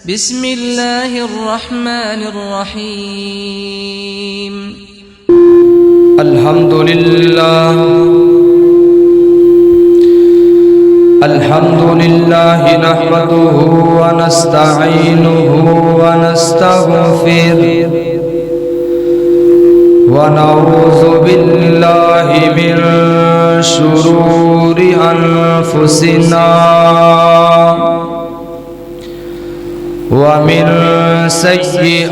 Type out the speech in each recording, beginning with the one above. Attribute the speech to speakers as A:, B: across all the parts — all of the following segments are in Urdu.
A: بسم اللہ الرحمن الرحیم
B: الحمدللہ نحمده ونستعینه ونستغفره ونعوذ باللہ من شرور انفسنا ومن سیئات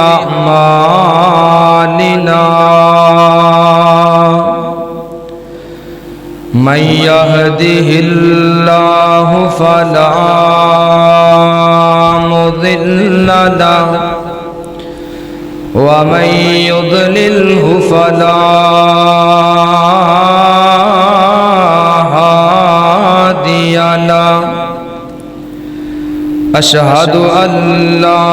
B: اعمالنا من يهده الله فلا مضل له ومن يضلله فلا هادي له أشهد أن لا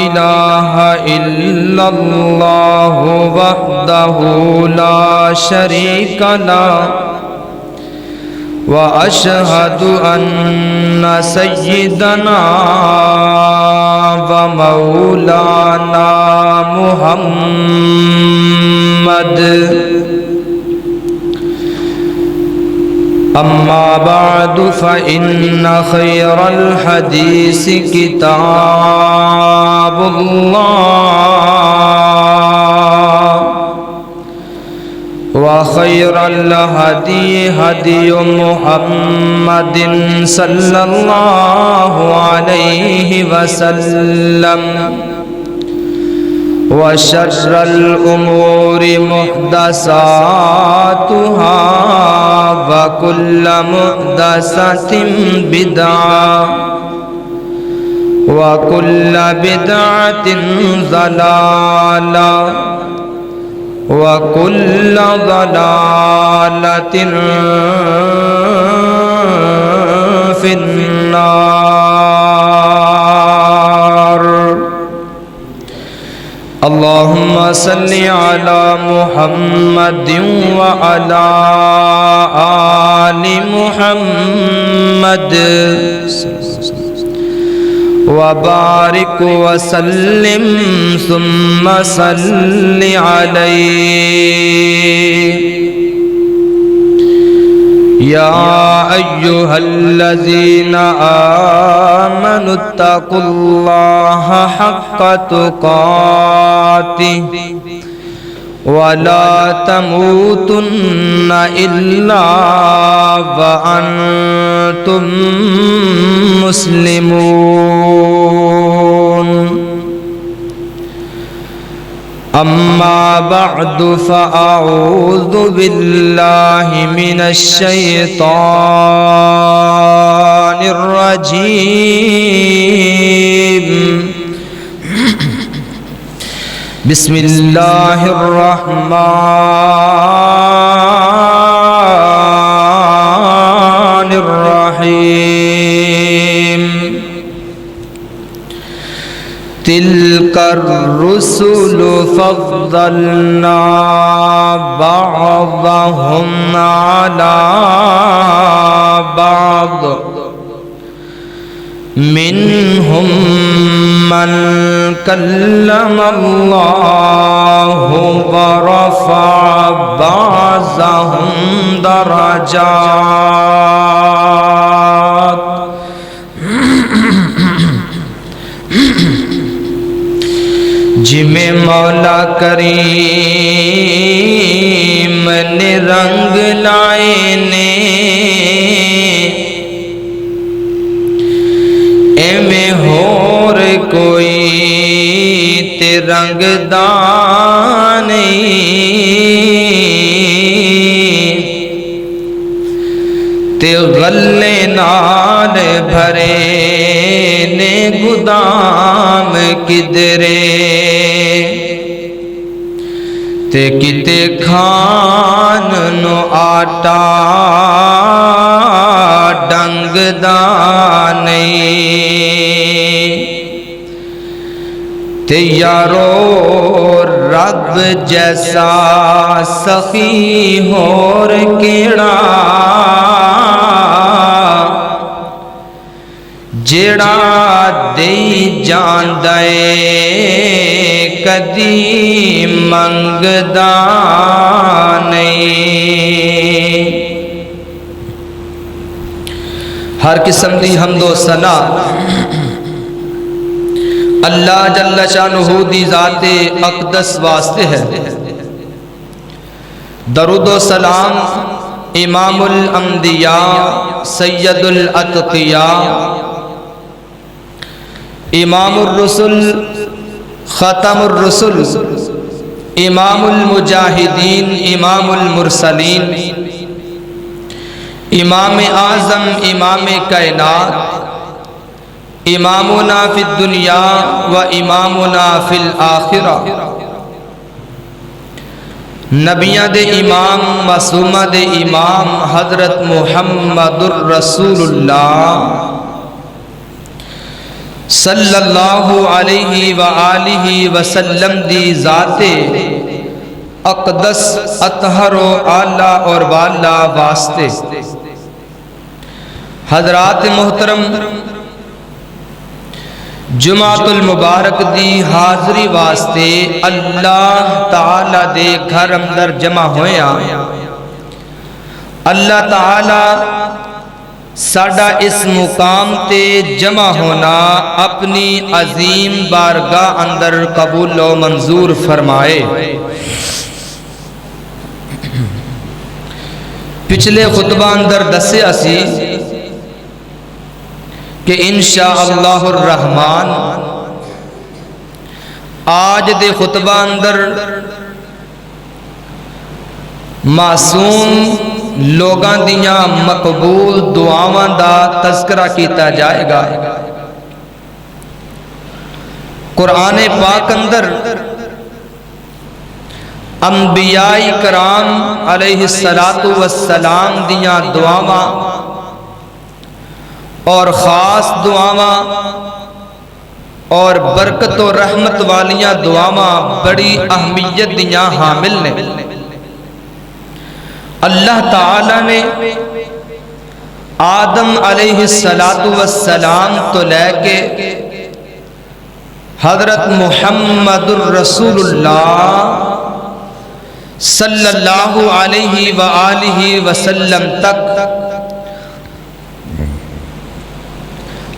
B: إله إلا الله وحده لا شريك له وأشهد أن سيدنا ومولانا محمد أما بعد فإن خير الحديث كتاب الله وخير الهدي هدي محمد صلى الله عليه وسلم وشر الأمور محدثاتها وكل محدثة بدعة وكل بدعة ضلالة وكل ضلالة في النار. اللهم صل على محمد وعلى آل محمد وبارك وسلم ثم صل عليه. يا أيها الذين آمنوا اتقوا الله حق تقاته ولا تموتن إلا وأنتم مسلمون. أما بعد فأعوذ بالله من الشيطان الرجيم. بسم الله الرحمن الرحيم. تلك الرسل فضلنا بعضهم على بعض منهم من كلم الله ورفع بعضهم درجات. جمیں مولا کریم نے رنگ لائے نے ایویں ہور کوئی تے رنگ دانی تے غلے نال بھرے نے گدام کدرے تے کتے کھان نو آٹا ڈنگ دانی تے یارو رب جیسا سخی ہور کیڑا جیڑا دئی جاندا اے کدی منگدا نہیں۔ ہر قسم دی حمد و ثنا اللہ جل شانہ دی ذات اقدس واسطے ہے۔ درود و سلام امام الانبیاء سید الاتقیاء امام الرسل ختم الرسل امام المجاہدین امام المرسلین امام اعظم امام کائنات امامنا فی الدنیا و امامنا فی الآخرہ، نبیاں دے امام معصومہ دے امام حضرت محمد الرسول اللہ صلی اللہ علیہ وآلہ وسلم دی ذات اقدس اطہر و اعلی اور بالا واسطے۔ حضرات محترم، جمعۃ المبارک دی حاضری واسطے اللہ تعالی دے گھر اندر جمع ہویا۔ اللہ تعالی ساڈا اس مقام تے جمع ہونا اپنی عظیم بارگاہ اندر قبول و منظور فرمائے۔ پچھلے خطبہ اندر دسے اسی کہ انشاءاللہ الرحمن آج دے خطبہ اندر معصوم لوگاں دیاں مقبول دعاواں دا تذکرہ کیتا جائے گا۔ قرآن پاک اندر انبیاء کرام علیہ السلام دیاں دعاواں اور خاص دعاواں اور برکت و رحمت والیاں دعاواں بڑی اہمیت دیاں حامل نے۔ اللہ تعالی نے آدم علیہ السلام تو لے کے حضرت محمد الرسول اللہ صلی اللہ علیہ وآلہ وسلم تک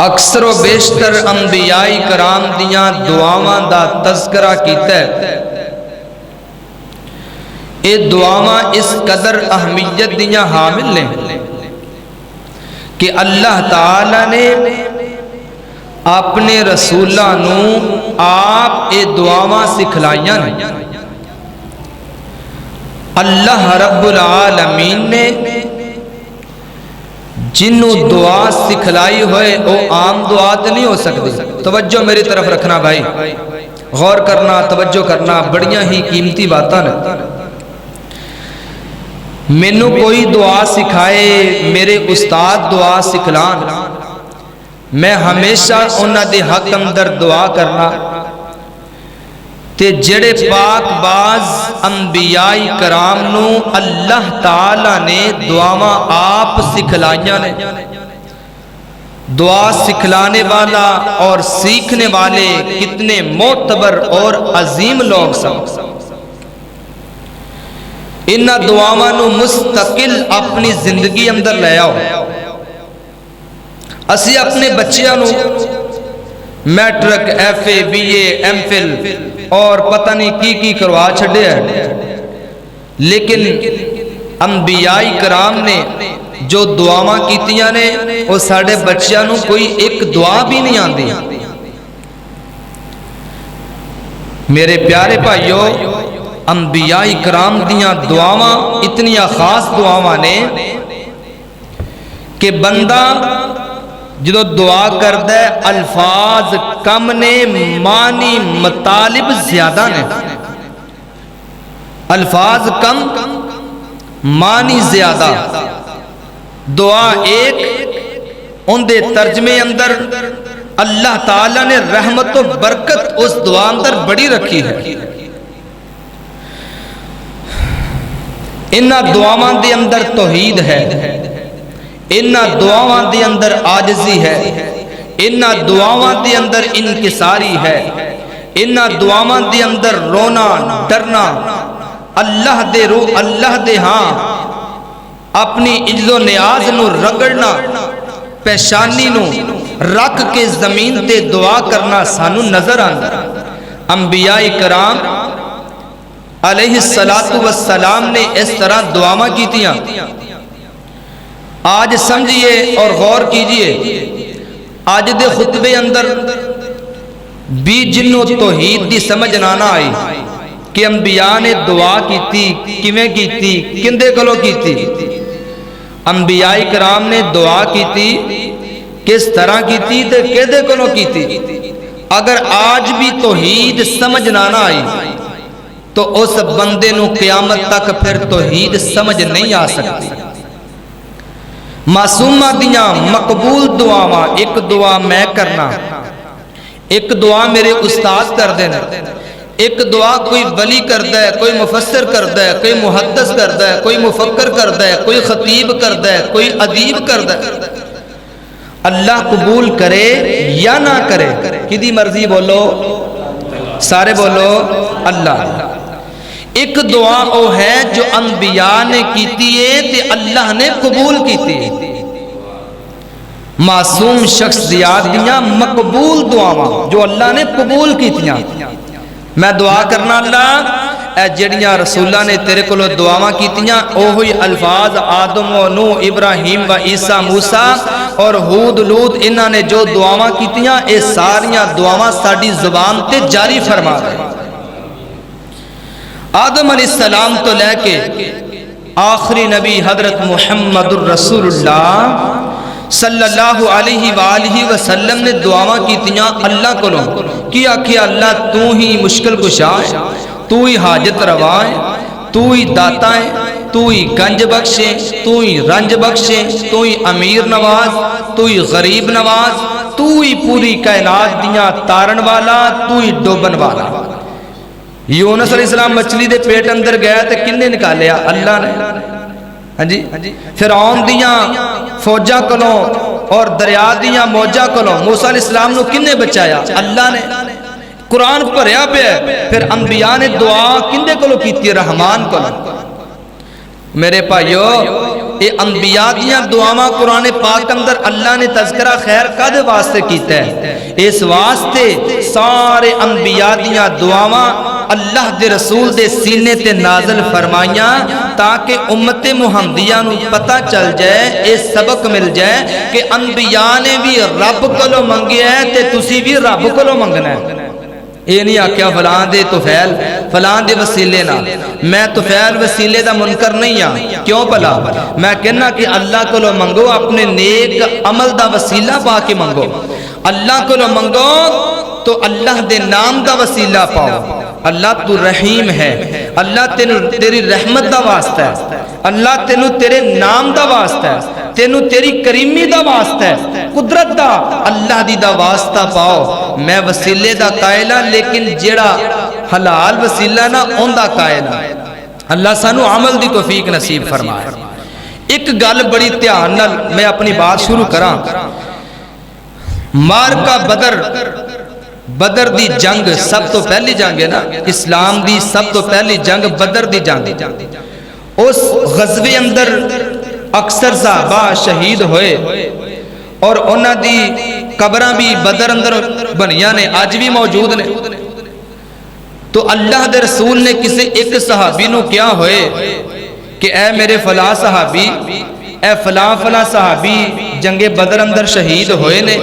B: اکثر و بیشتر انبیاء کرام دیاں دعاواں دا تذکرہ کیتا ہے۔ اے دعاواں اس قدر اہمیت دیاں حامل نے کہ اللہ تعالی نے اپنے رسولاں نو آپ اے دعاواں سکھلائیاں نے۔ اللہ رب العالمین نے جنوں دعا سکھلائی ہوئے وہ عام دعا تو نہیں ہو سکتی۔ توجہ میری طرف رکھنا بھائی، غور کرنا، توجہ کرنا، بڑیاں ہی قیمتی باتاں نے۔ مینوں کوئی دعا سکھائے، میرے استاد دعا سکھلان، میں ہمیشہ انہاں دے حق اندر دعا کرنا تے جڑے پاک باز انبیاء کرام نو اللہ تعالی نے دعاواں آپ سکھلائیاں نے۔ دعا سکھلانے والا اور سیکھنے والے کتنے معتبر اور عظیم لوگ سن۔ انہاں دعاواں نو مستقل اپنی زندگی اندر لے آؤ۔ اسی اپنے بچیاں نو matric, F A, B A, M Phil اور پتہ نہیں کی کروا چھڑے ہیں، لیکن انبیاء کرام نے جو دعاواں کیتیاں نے وہ ساڑھے بچیاں نو کوئی ایک دعا بھی نہیں آندی۔ میرے پیارے بھائیو، انبیاء کرام دیاں دعاواں اتنی خاص دعاواں نے کہ بندہ جدو دعا کردہ ہے الفاظ کم نے، معنی مطالب زیادہ نے۔ الفاظ کم، معنی زیادہ۔ دعا ایک، ان دے ترجمے اندر اللہ تعالیٰ نے رحمت و برکت اس دعا اندر بڑی رکھی ہے۔ انہاں دعاواں دے اندر توحید ہے، انہاں دعاواں دے اندر عاجزی ہے، انہاں دعاواں دے اندر انکساری ہے، انہاں دعاواں دے اندر رونا ڈرنا، اللہ دے روح اللہ دے ہاں اپنی عجز و نیاز نو رگڑنا، پیشانی نو رکھ کے زمین تے دعا کرنا سانو نظر آندا۔ انبیاء کرام علیہ السلام نے اس طرح دعاواں کیتیاں۔ آج سمجھئے اور غور کیجئے، آج دے خطبے اندر بھی جنوں توحید دی سمجھ نہ آئی کہ انبیاء نے دعا کیتی، کیویں کیتی، کندے کولوں کیتی؟ انبیاء کرام نے دعا کیتی، کس طرح کیتی تے کدے کولوں کیتی؟ اگر آج بھی توحید سمجھ نہ آئی تو اس بندے نو قیامت تک پھر توحید سمجھ نہیں آ سکتی۔ معصومہ دیاں مقبول دعاواں، ایک دعا میں کرنا، ایک دعا میرے استاد کر دینا، ایک دعا کوئی ولی کردا ہے، کوئی مفسر کردا ہے، کوئی محدث کردا ہے، کوئی مفکر کردا ہے، کوئی خطیب کردا ہے، کوئی ادیب کردا ہے۔ اللہ قبول کرے یا نہ کرے، کدی مرضی بولو، سارے بولو اللہ۔ ایک دعا او ہے جو انبیاء نے کیتی ہے تے اللہ نے قبول کیتی ہے۔ معصوم شخصیات دیاں مقبول دعاواں جو اللہ نے قبول کیتیاں۔ میں دعا کرنا اللہ اے جڑیاں رسولہ نے تیرے کو دعاواں کیتیاں، اوہی الفاظ آدم و نوح ابراہیم و عیسیٰ موسیٰ اور ہود لوط انہاں نے جو دعاواں کیتیاں، اے ساریاں دعاواں ساڑی زبان تے جاری فرما دے۔ آدم علیہ السلام تو لے کے آخری نبی حضرت محمد الرسول اللہ صلی اللہ علیہ وآلہ وسلم نے دعاواں کیتیاں اللہ کو کیا کہ اللہ تو ہی مشکل کشا ہے، تو ہی حاجت روا ہے، تو ہی داتا ہے، تو ہی گنج بخشے، تو ہی رنج بخشے، تو ہی امیر نواز، تو ہی غریب نواز، تو ہی پوری کائنات دیاں تارن والا، تو ہی ڈوبن والا۔ یونس علیہ السلام مچھلی دے پیٹ اندر گیا تے کنے نکالیا؟ اللہ نے۔ ہاں جی، فرعون دیاں فوجاں کولوں اور دریا دیاں موجاں کولوں موسیٰ علیہ السلام نو کنے بچایا؟ اللہ نے۔ قرآن پڑھیا پہ پھر انبیاء نے دعا کندے کولوں کیتی؟ رحمان کولوں۔ میرے بھائیو، اے انبیاء دیاں دعاواں قرآن پاک اندر اللہ نے تذکرہ خیر کدے واسطے کیتا ہے؟ اس واسطے سارے انبیاء دیاں دعاواں اللہ دے رسول دے سینے تے نازل فرمائیاں تاکہ امت محمدیہ نو پتہ چل جائے، اس سبق مل جائے کہ انبیاء نے بھی رب کولوں منگیا ہے تے تسی بھی رب کولوں منگنا ہے۔ یہ نہیں آکھیا فلاں دے توفیل فلاں دے وسیلے نہ، میں توفیل وسیلے دا منکر نہیں ہاں، کیوں بھلا؟ میں کہنا کہ اللہ کولوں منگو، اپنے نیک عمل دا وسیلہ پا کے منگو۔ اللہ کولوں منگو تو اللہ دے نام دا وسیلہ پاؤ۔ اللہ تو رحیم ہے، اللہ تیری رحمت دا واسطہ ہے، اللہ تیرے نام دا واسطہ ہے، تیری کریمی دا واسطہ ہے، قدرت دا اللہ دی دا واسطہ پاؤ۔ میں وسیلے دا قائلہ لیکن جیڑا حلال وسیلہ نا اون دا قائلہ۔ اللہ سانو عمل دی توفیق نصیب فرمائے۔ ایک گل بڑی دھیان نال میں اپنی بات شروع کراں۔ مارکہ بدر دی جنگ سب تو پہلی جنگ ہے نا، اسلام دی سب تو پہلی جنگ بدر دی جنگ۔ اس غزوے اندر اکثر صحابہ شہید ہوئے اور انہاں دی قبراں بھی بدر اندر بنیاں نے، آج بھی موجود نے۔ تو اللہ دے رسول نے کسی ایک صحابی نو کیا ہوئے کہ اے میرے فلاں صحابی، اے فلاں فلاں صحابی جنگ بدر اندر شہید ہوئے نے،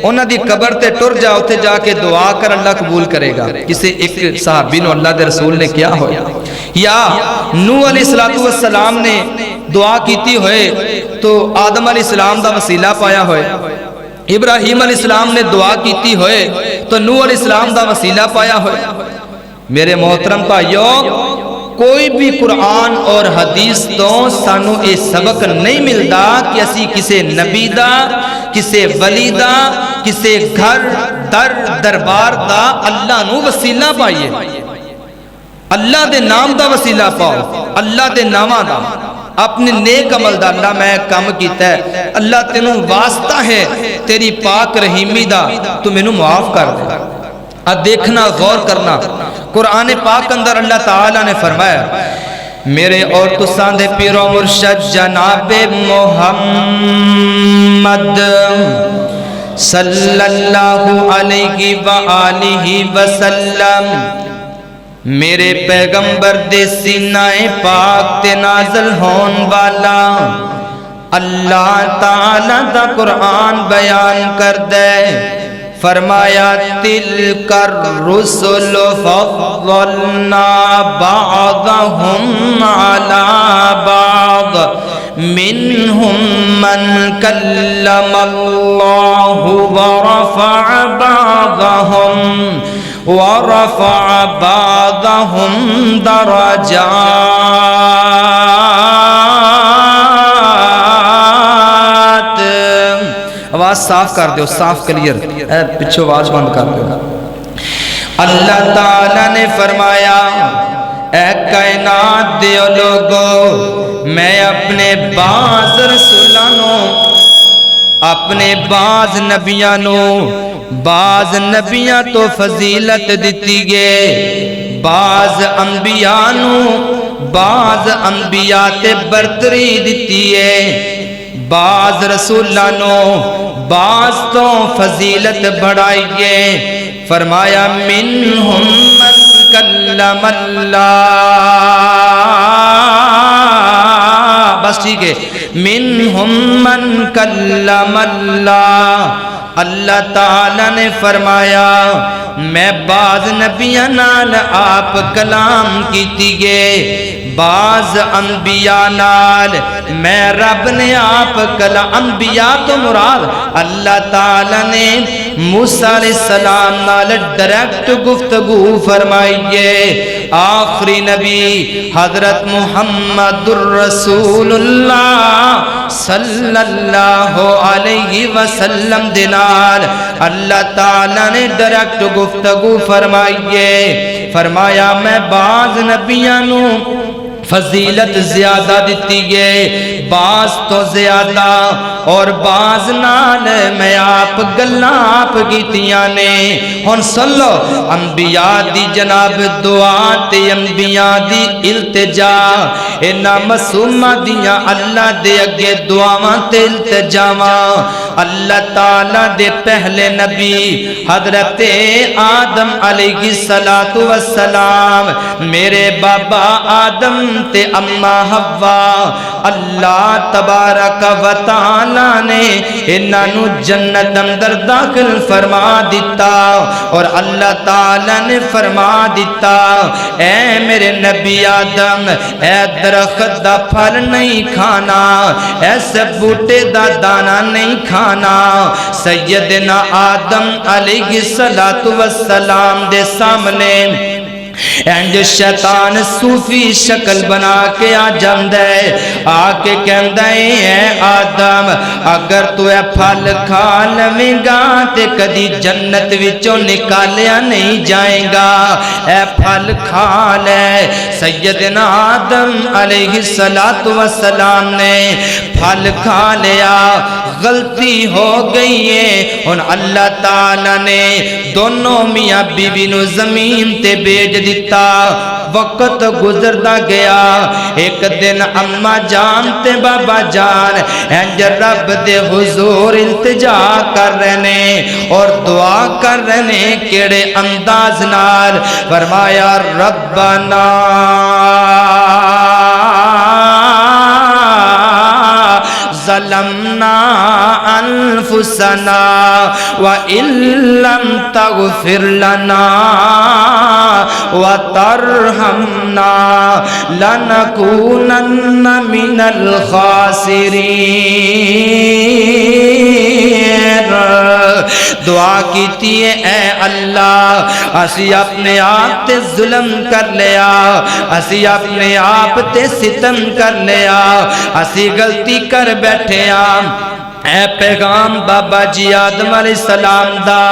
B: انہاں دی قبر تے ٹر جا، اتھے جا کے دعا کر اللہ قبول کرے گا۔ کسی ایک صحابی نو اللہ دے رسول نے کیا ہویا؟ یا نوح علیہ السلام نے دعا کیتی ہوئے تو آدم علیہ السلام دا وسیلہ پایا ہوئے، ابراہیم علیہ السلام نے دعا کیتی ہوئے تو نوح علیہ السلام دا وسیلہ پایا ہوئے۔ میرے محترم بھائیو، کوئی بھی قرآن اور حدیث تو سانو اے سبق نہیں ملتا کہ اسی کسے نبی دا، کسے ولی دا، کسے گھر دربار دا اللہ نو وسیلہ پائیے۔ اللہ دے نام دا وسیلہ پاؤ، اللہ دے نامہ دا۔ اپنے نیک عمل دا اللہ میں کم کیتا ہے، اللہ تینوں واسطہ ہے تیری پاک رحیمی دا، تو مینوں معاف کر دے۔ اب دیکھنا، غور کرنا، قرآن پاک اندر اللہ تعالیٰ نے فرمایا میرے اور تساں دے پیر و مرشد جناب محمد صلی اللہ علیہ وآلہ وسلم، میرے پیغمبر دے سینہ پاک تے نازل ہون والا اللہ تعالی دا قرآن بیان کر دے، فرمایا تلک الرسل فضلنا بعضهم على بعض منهم من كلم الله ورفع بعضهم درجات۔ آواز صاف کر دو، صاف کلیئر، پچھو آواز بند کر دو۔ اللہ تعالیٰ نے فرمایا اے کائنات دیو لوگو، میں اپنے بعض رسولانوں، اپنے بعض نبیانوں، بعض نبیاں تو فضیلت دیتی گے، بعض انبیاءوں، بعض انبیاء تے برتری دیتی ہے، بعض رسولانوں بعض تو فضیلت بڑھائیے، فرمایا منہم من کلم اللہ، بس ٹھیک ہے، منہم من کلم اللہ۔ اللہ تعالیٰ نے فرمایا میں بعض نبیاں نال آپ کلام کیتی گے، بعض انبیاء نال میں رب نے آپ کلام، انبیاء تو مراد اللہ تعالیٰ نے موسیٰ علیہ السلام نال ڈائریکٹ گفتگو فرمائیے، آخری نبی حضرت محمد الرسول اللہ صلی اللہ علیہ وسلم دینال اللہ تعالیٰ نے ڈائریکٹ گفتگو فرمائیے، فرمایا میں بعض نبیانوں فضیلت زیادہ دیتی گے، بعض تو زیادہ اور بعض نال میں آپ گلاں آپ کیتیاں نے۔ ہن سن لو انبیاء دی جناب دعا تے انبیاء دی التجا، انہاں معصوماں دیاں اللہ دے اگے دعاواں تے التجاواں، اللہ تعالیٰ دے پہلے نبی حضرت آدم علیہ السلام، میرے بابا آدم تے اما حوا، اللہ تبارک و تعالی نے انہاں جنت اندر داخل فرما دیتا، اور اللہ تعالی نے فرما دیتا اے میرے نبی آدم اے درخت دا پھل نہیں کھانا، ایسے بوٹے دا دانا نہیں کھانا۔ سیدنا آدم علیہ السلام دے سامنے انج شیطان صوفی شکل بنا کے آ جاندے، آ کے کہندا اے آدم اگر تو اے پھل کھا لویں گا تے کدی جنت وچوں نکالیا نہیں جائے گا، اے پھل کھا لے۔ سیدنا آدم علیہ السلام نے پھل کھا لیا، غلطی ہو گئی ہے، ان اللہ تعالی نے دونوں میاں بیوی نو زمین تے بیج دیتا، وقت گزردا گیا، ایک دن اما جان تے بابا جان انج رب دے حضور التجا کر رہنے اور دعا کر رہنے، کیڑے انداز نال؟ فرمایا ربنا ظلمنا انفسنا وان لم تغفر لنا وترحمنا لنكونن من الخاسرین۔ دعا کیتی ہے اے اللہ اسی اپنے آپ تے ظلم کر لیا، اسی اپنے آپ تے ستم کر لیا، اسی غلطی کر بیٹھے ہاں، اے پیغام بابا جی آدم علیہ السلام دا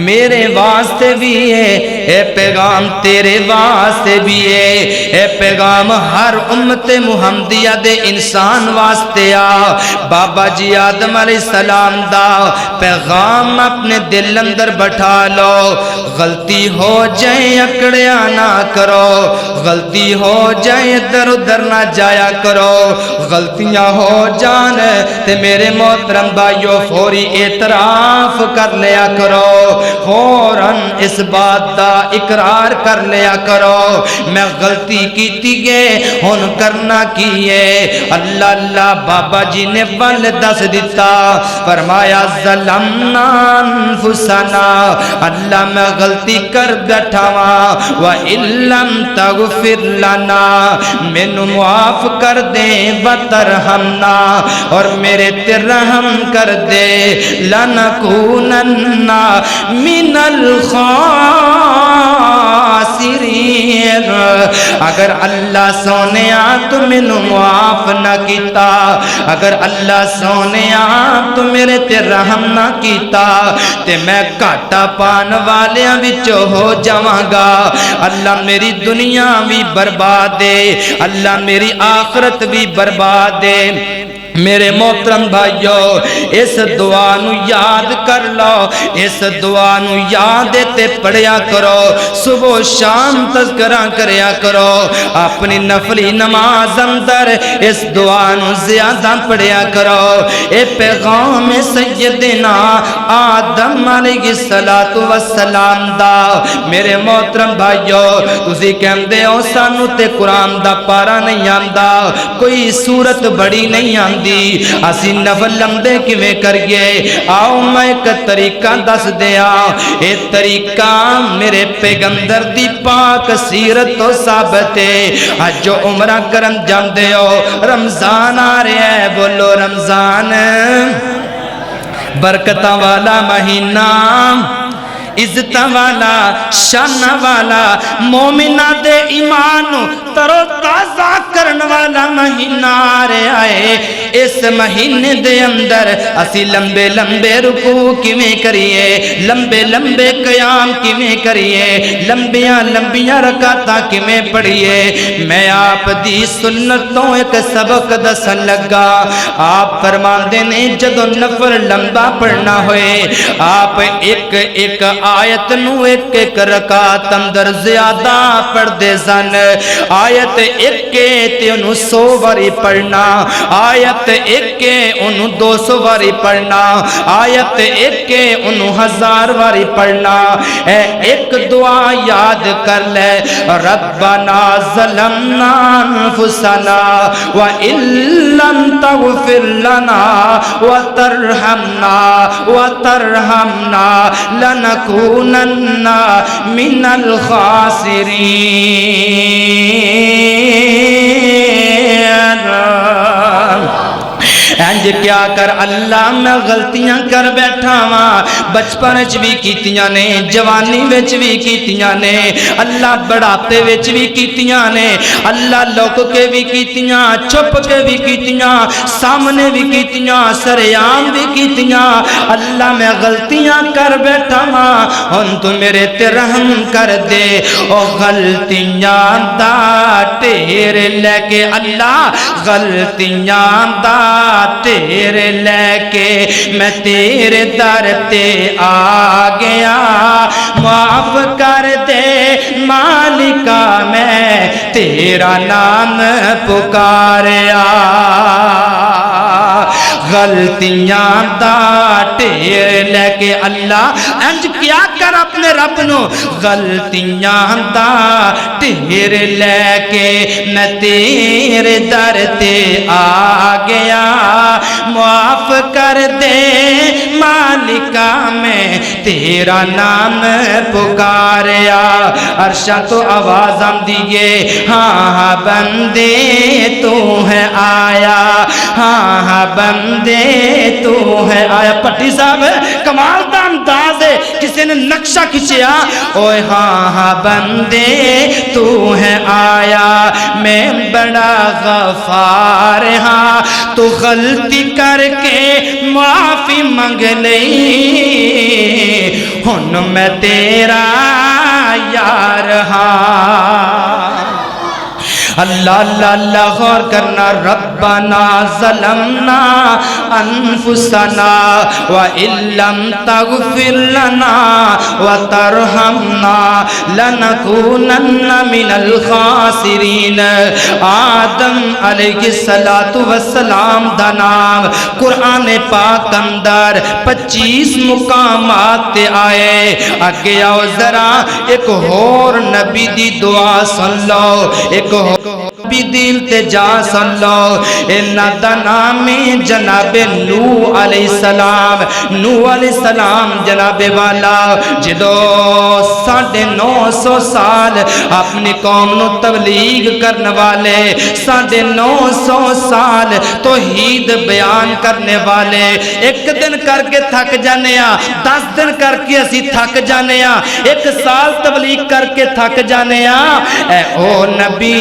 B: میرے واسطے بھی ہے، اے پیغام تیرے واسطے بھی ہے، اے پیغام ہر امت محمدیہ دے انسان واسطے آ۔ بابا جی آدم علیہ السلام دا پیغام اپنے دل اندر بٹھا لو، غلطی ہو جائے اکڑیا نہ کرو، غلطی ہو جائے ادھر ادھر نہ جایا کرو، غلطیاں ہو جان تے میرے محترم بھائیو فوری اعتراف کر لیا کرو، فوراً اس بات دا اقرار کر لیا کرو، میں غلطی کیتی گے ہن کرنا کیے۔ اللہ اللہ بابا جی نے بل دس دیتا، فرمایا ظلمنا انفسنا، اللہ میں غلطی کر بیٹھا وا، وَإِن لَّمْ تَغْفِرْ لَنَا، مینوں معاف کر دے وَتَرْحَمْنَا، اور میرے تے رحم کر دے، لَنَكُونَنَّ مِنَ الْخَاسِرِينَ، اگر اللہ سونیا تو مینوں معاف نہ کیتا، اگر اللہ سونیا تو میرے تے رحم نہ کیتا تے میں گھاٹا پان والیاں وچوں ہو جاواں گا، اللہ میری دنیا بھی برباد ہے، اللہ میری آخرت بھی برباد ہے۔ میرے محترم بھائیو اس دعا نو یاد کر لو، اس دعا نو یاد تے پڑھیا کرو، صبح و شام تذکرہ کریا کرو، اپنی نفلی نماز اندر اس دعا نو زیادہ پڑھیا کرو۔ اے پیغام سیدنا آدم علیہ السلام دا میرے محترم بھائیو، تسی کہندے ہو سانو تے قرآن دا پارا نہیں آندا، کوئی صورت بڑی نہیں آندی، اسی نفل لمبے کیویں کریے، آؤ میں ایک طریقہ دس دیا، اے طریقہ میرے پیغمبر دی پاک سیرت تو ثابت ہے۔ حج و عمرہ کرن جاندے ہو، رمضان آ رہا ہے، بولو رمضان برکتاں والا مہینہ، عزت والا شان والا مومنہ دے ایمان ترو تازہ کرن والا مہینہ آ رہا ہے۔ اس مہینے دے اندر اسی لمبے لمبے رکوع کیویں کریے، لمبے لمبے قیام کیویں کریے، لمبیاں لمبیاں رکعتاں کیویں پڑھیے، میں آپ دی سنتوں ایک سبق دسن لگا۔ آپ فرماندے نے جدوں نفل لمبا پڑھنا ہوئے، آپ ایک ایک آیت نو ایک ایک رکعت اندر زیادہ پڑھ دے سن، آیت ایک تے انہوں 100 واری پڑھنا، آیت ایک انہوں 200 واری پڑھنا، آیت ایک انہوں 1000 واری پڑھنا۔ اے ایک دعا یاد کر لے، ربنا ظلمنا انفسنا وَإِن لَّمْ تَغْفِرْ لَنَا وَتَرْحَمْنَا لَنَكُونَنَّ مِنَ الْخَاسِرِينَ۔ انج کیا کر اللہ میں غلطیاں کر بیٹھا ہاں، بچپن وچ بھی کیتیاں نے، جوانی وچ بھی کیتیاں نے، اللہ بڑھاپے وچ بھی کیتیاں نے، اللہ لک کے بھی کیتیاں، چھپ کے بھی کیتیاں، سامنے بھی کیتیاں، سریام بھی کیتیاں، اللہ میں غلطیاں کر بیٹھا ہاں، ہن تو میرے تے رحم کر دے، او غلطیاں دا ٹھیر لے کے، اللہ غلطیاں دا تیرے لے کے میں تیرے در تے آ گیا، معاف کر دے مالکا میں تیرا نام پکاریا، غلطیاں دا ٹھیر لے کے اللہ انج کیا کر اپنے رب نو، غلطیاں دا ٹھیر لے کے میں تیرے در تے آ گیا، معاف کر دے مالکا میں تیرا نام پکاریا۔ عرشاں تو آواز آن دیئے، ہاں ہاں بندے تو ہے آیا، ہاں ہاں بندے تو ہے آیا۔ پٹی صاحب کمال دا انداز ہے، کسی نے نقشہ کھچیا، اوے ہاں ہاں بندے تو ہے آیا، میں بڑا غفار ہاں تو غلطی کر کے معافی منگ لئی ہن میں تیرا یار ہاں اللہ اللہ اللہ غور کرنا ربنا ظلمنا انفسنا وَإِن لَّمْ تَغْفِرْ لَنَا وَتَرْحَمْنَا لَنَكُونَنَّ مِنَ الْخَاسِرِينَ آدم علیہ السلام دا نام قرآن پاک اندر 25 مقامات تے آئے اگے آؤ ذرا ایک اور نبی دی دعا سن لو ایک بھی دل تے جا سن لو انہاں دا نام جناب نوح علیہ السلام جناب والا جدو 950 سال اپنی قوم نو تبلیغ کرنے والے 950 سال توحید بیان کرنے والے ایک دن کر کے تھک جانے 10 دن کر کے اسی تھک جانے 1 سال تبلیغ کر کے تھک جانے اے او نبی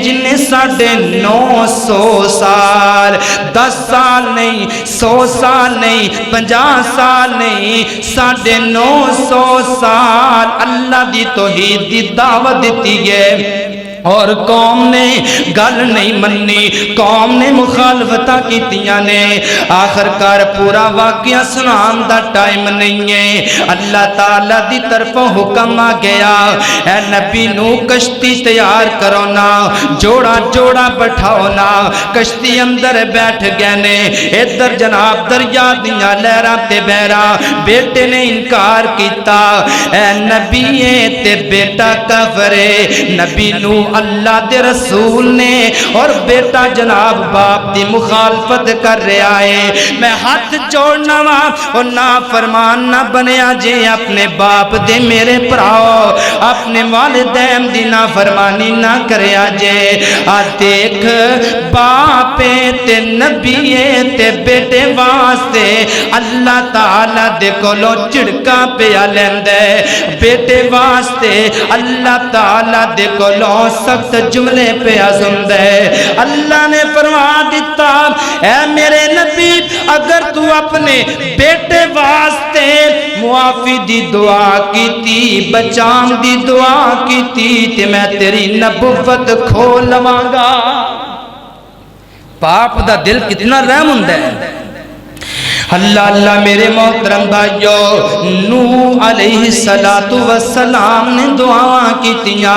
B: جن نے 950 سال 10 سال نہیں 100 سال نہیں 50 سال نہیں 950 سال اللہ دی توحید دی دعوت دیتی ہے اور قوم نے گل نہیں منی قوم نے مخالفتہ کیتیاں نے آخر کار پورا واقعہ سنان دا ٹائم نہیں ہے اللہ تعالیٰ دی طرفوں حکم آ گیا اے نبی نو کشتی تیار کرو نا جوڑا جوڑا بٹھاؤ نا کشتی اندر بیٹھ گئے نے ادھر جناب دریا دیاں لہراں تے بہرا بیٹے نے انکار کیتا اے نبی تے بیٹا کافرے نبی نو اللہ دے رسول نے اور بیٹا جناب باپ دی مخالفت کر رہا ہے میں ہاتھ جوڑنا وا اور نافرمان نہ بنیا جے اپنے باپ دے میرے پراؤ اپنے والدین دی نافرمانی نہ کریا جے دیکھ باپ تے نبی تے بیٹے واسطے اللہ تعالیٰ دے کولو چڑکا پیا لیندے بیٹے واسطے اللہ تعالیٰ دے کولو سخت جملے پہ عزم دے اللہ نے فرما دیتا اے میرے نبی اگر تو اپنے بیٹے واسطے معافی دی دعا کی تھی بچان دی دعا کی تھی تے میں تیری نبوت کھول لواں گا باپ دا دل کتنا رحم ہوندا ہے اللہ اللہ میرے محترم بھائیو نوح علیہ السلام نے دعا کی تیاں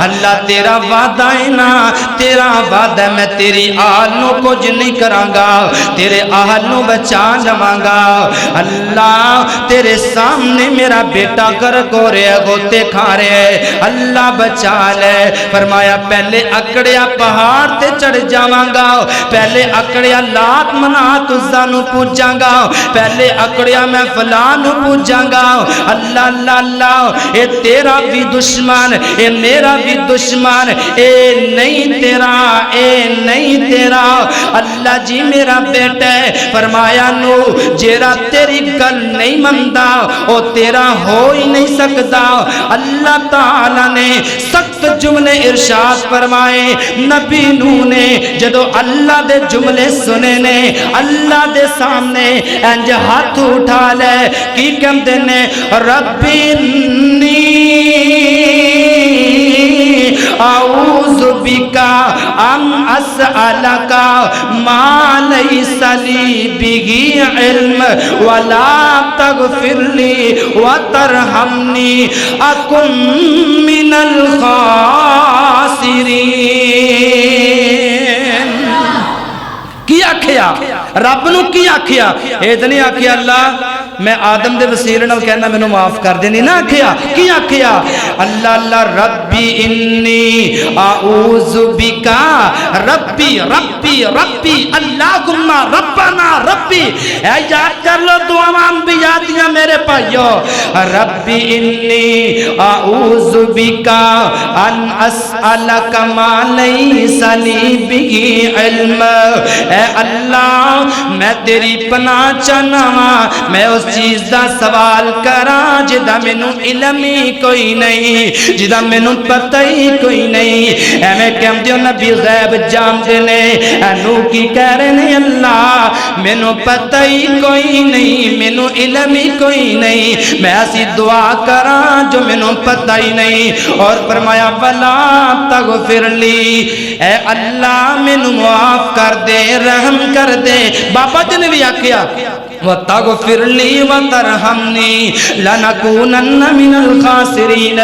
B: اللہ تیرا وعدہ ہے نا تیرا وعدہ ہے میں تیری آل نو کچھ نہیں کرانگا تیرے آل نو بچا جمانگا اللہ تیرے سامنے میرا بیٹا گرک ہو رہے گوتے کھا رہے اللہ بچا لے فرمایا پہلے اکڑیا پہاڑ تے چڑھ جاوانگا پہلے اکڑیا لات منات عزا نو پوچھاں گا پہلے اکڑیا میں فلان پوچھاں گا اللہ اللہ اللہ اے تیرا بھی دشمن اے میرا بھی دشمن اے نہیں تیرا اللہ جی میرا بیٹا ہے فرمایا نو جیرا تیری گل نہیں مندہ او تیرا ہو ہی نہیں سکتا اللہ تعالیٰ نے سخت جملے ارشاد فرمائے نبی نو نے جدو اللہ دے جملے سنے نے اللہ دے سامنے انج ہاتھ اٹھا لے کی کم دینے ربی انی اعوذ بکا ام اسألکا ما لیس لی بگی علم ولا تغفر لی وترحمنی اکن من الخاسرین کی آکھیا رب نو کی آکھیا اتنی آکھیا اللہ میں آدم دے وسیلے نال کہنا مینوں معاف کر دینی نہ آکھیا کی آکھیا اللہ اللہ ربی انی اعوذ بکا ربی ربی ربی اللہم ربنا ربی اے یاد کر لو دعاواں انبیاء دیاں میرے بھائیو ربی انی اعوذ بکا ان اسألک ما لیس لی بہ علم اے اللہ میں تیری پناہ چاہنا میں اس چیز دا سوال کراں جدا مینوں علم ہی کوئی نہیں، جدا مینوں پتہ ہی کوئی نہیں۔ ایویں کہندے ہو نبی غیب جاندے نے، اینو کی کہہ رہے نے اللہ مینوں پتہ ہی کوئی نہیں، مینوں علم ہی کوئی نہیں، میں ایسی دعا کراں جو مینوں پتہ ہی نہیں۔ اور فرمایا ولا تغفر لی، اے اللہ مینوں معاف کر دے، رحم کر دے۔ بابا جی نے بھی آکھیا وَتَغْفِرْ لِي وَتَرْحَمْنِي لَنَكُونَنَّ مِنَ الْخَاسِرِينَ۔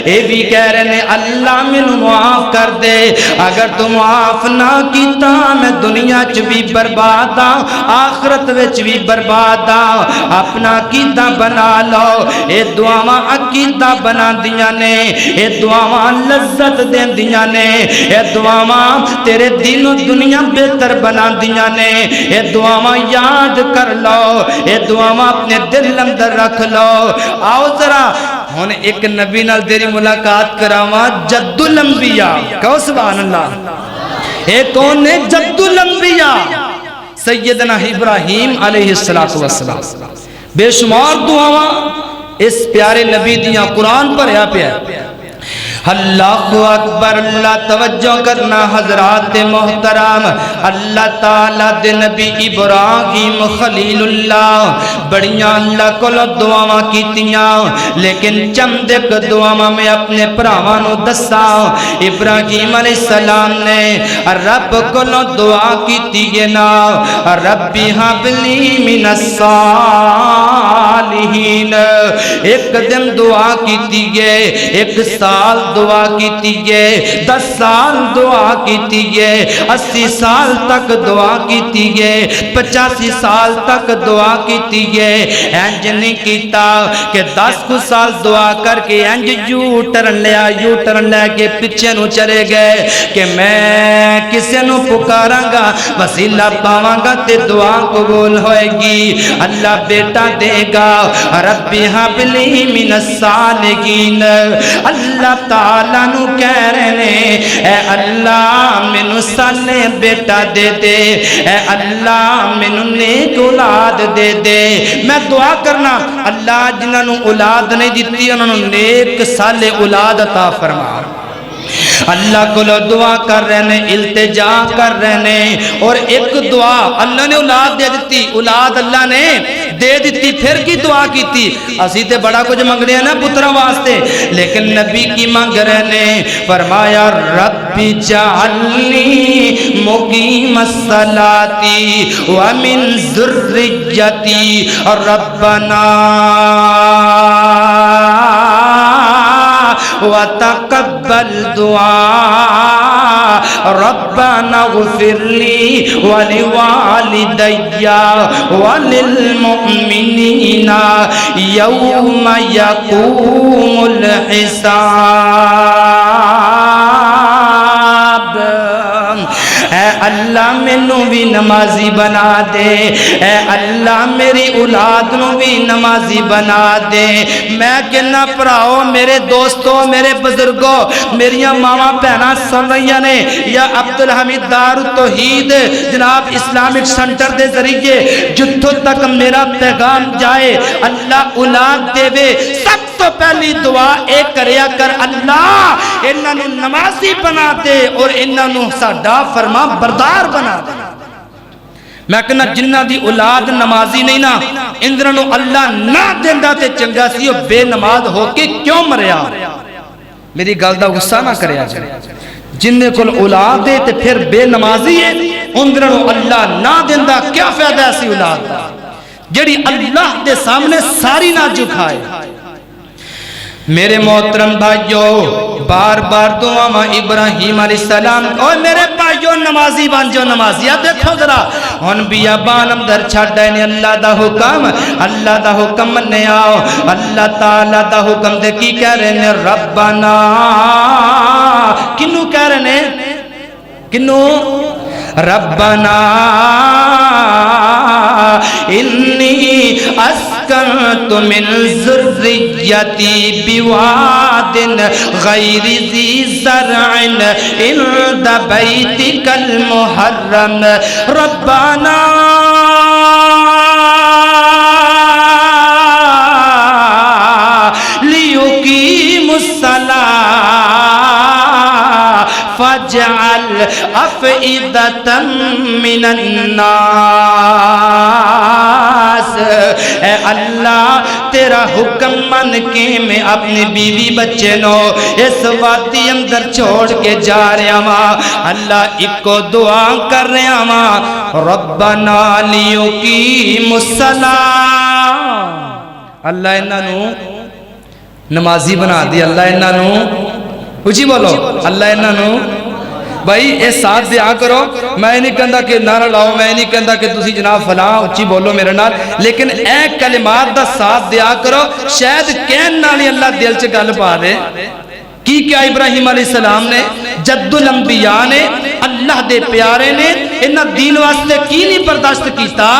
B: اے بھی کہہ رہے ہیں اللہ مینوں معاف کر دے، اگر تو معاف نہ کیتا میں دنیا چ بھی برباد ہاں، آخرت وچ بھی برباد ہاں۔ اپنا عقیدہ بنا لو، اے دعاواں عقیدہ بنا دیاں نے، اے دعاواں لذت دیندیاں نے، اے دعاواں تیرے دین و دنیا بہتر بنا دیاں نے۔ اے دعاواں یاد کر لو، اے دعاواں اپنے دل اندر رکھ لو۔ آؤ ذرا ہن ایک نبی نال تیری ملاقات کراواں، جد الانبیاء، کہو سبحان اللہ۔ اے کون ہے جد الانبیاء؟ سیدنا ابراہیم علیہ السلام۔ بے شمار دعاواں اس پیارے نبی دیاں قرآن پر پیا۔ اللہ اکبر، اللہ توجہ کرنا حضرات محترم، اللہ تعالیٰ دے نبی ابراہیم خلیل اللہ بڑیاں اللہ کو دعاواں کیتیاں، لیکن چند ایک دعاواں میں اپنے پراواں نو دسا۔ ابراہیم علیہ السلام نے رب کو دعا کیتی ہے نا، ربی ہب لی من الصالحین۔ ایک دن دعا کیتی ہے، ایک سال دعا کیتی ہے، 10 سال دعا کیتی ہے، 80 سال تک دعا کیتی ہے، 85 سال تک دعا کیتی ہے۔ انج نہیں کیتا کہ 10 سال دعا کر کے انج یو ٹرن لے کے پیچھے نو چلے گئے کہ میں کسے نو پکاراں گا، وسیلہ پاواں گا تے دعا قبول ہوئے گی، اللہ بیٹا دے گا۔ ربی ہب لی من الصالحین، اللہ تعالیٰ نو کہہ رہے نے اے اللہ مینوں صالح بیٹا دے دے، اے اللہ مینوں نیک اولاد دے دے۔ میں دعا کرنا اللہ جنہاں نو اولاد نہیں دیتی انہاں نو نیک صالح اولاد عطا فرما۔ اللہ کو دعا کر رہے ہیں، التجا کر رہے ہیں، اور ایک دعا اللہ نے اولاد دے دیتی، اولاد اللہ نے دے دیتی، پھر کی دعا کی تھی؟ اسی تے بڑا کچھ منگ رہے ہیں نا پترہ واسطے، لیکن نبی کی منگ رہے ہیں، فرمایا ربی جعلنی مقیم الصلاۃ ومن ذریتی ربنا وتقبل دعاء ربنا اغفر لي ولوالدي وللمؤمنين يوم يقوم الحساب۔ اے اللہ مینوں بھی نمازی بنا دے، اے اللہ میری اولاد نو بھی نمازی بنا دے۔ میں کہنا پراؤ، میرے دوستو، میرے بزرگوں، میریاں ماما بہنا سن رہی نے، یا عبدالحمید دار التوحید جناب اسلامک سنٹر دے ذریعے جتھوں تک میرا پیغام جائے، اللہ اولاد دے وے، سب تو پہلی دعا ایک کریا کر اللہ انہاں نو نمازی بنا دے اور انہاں نو ساڈا فرما بردار بنا دے۔ میں کہنا جنہ دی اولاد نمازی نہیں نا، اندروں نو اللہ نہ دیندا تے چنگا سی، او بے نماز ہو کے کیوں مریا؟ میری گل دا غصہ نہ کریا جائے۔ جن کول اولاد ہے تے پھر بے نمازی ہے، اندروں نو اللہ نہ دیندا، کیا فائدہ ایسی اولاد دا جڑی اللہ دے سامنے ساری نہ جھکائے۔ میرے محترم بھائیو، بار بار دعا ابراہیم علیہ السلام، اور میرے بھائیو نمازی بن جو، نمازیہ دیکھو ذرا ہن بیابان اندر چھڑ نے اللہ دا حکم نے آؤ، اللہ تعالیٰ دا حکم دے کی کہہ رہے ہیں ربنا، کنو کہہ رہے ہیں، کنو ربنا انی اسکنت من ذریتی بواد غیر ذی زرع عند بیتک المحرم ربنا فجعل افئدۃ من الناس، اے اللہ تیرا حکم من کے میں اپنی بیوی بچے نو اس وادی اندر چھوڑ کے جا رہا ہاں، اللہ ایک کو دعا کر رہا ہاں، ربنا لیقیموا الصلاۃ، اللہ انہاں نو نمازی بنا دی، اللہ انہاں نو اچھی بولو، اللہ انہاں نو بھائی اے ساتھ دیا کرو، میں نہیں کہندا کہ نعرہ لاؤ، میں نہیں کہندا کہ تسی جناب فلاں اچھی بولو میرے نال، لیکن اے کلمات دا ساتھ دیا کرو، شاید کہن نال ہی اللہ دل چ گل پا دے۔ کی کیا ابراہیم علیہ السلام نے، جد الانبیاء نے، اللہ دے پیارے نے انہاں دین واسطے کی نہیں برداشت کیتا،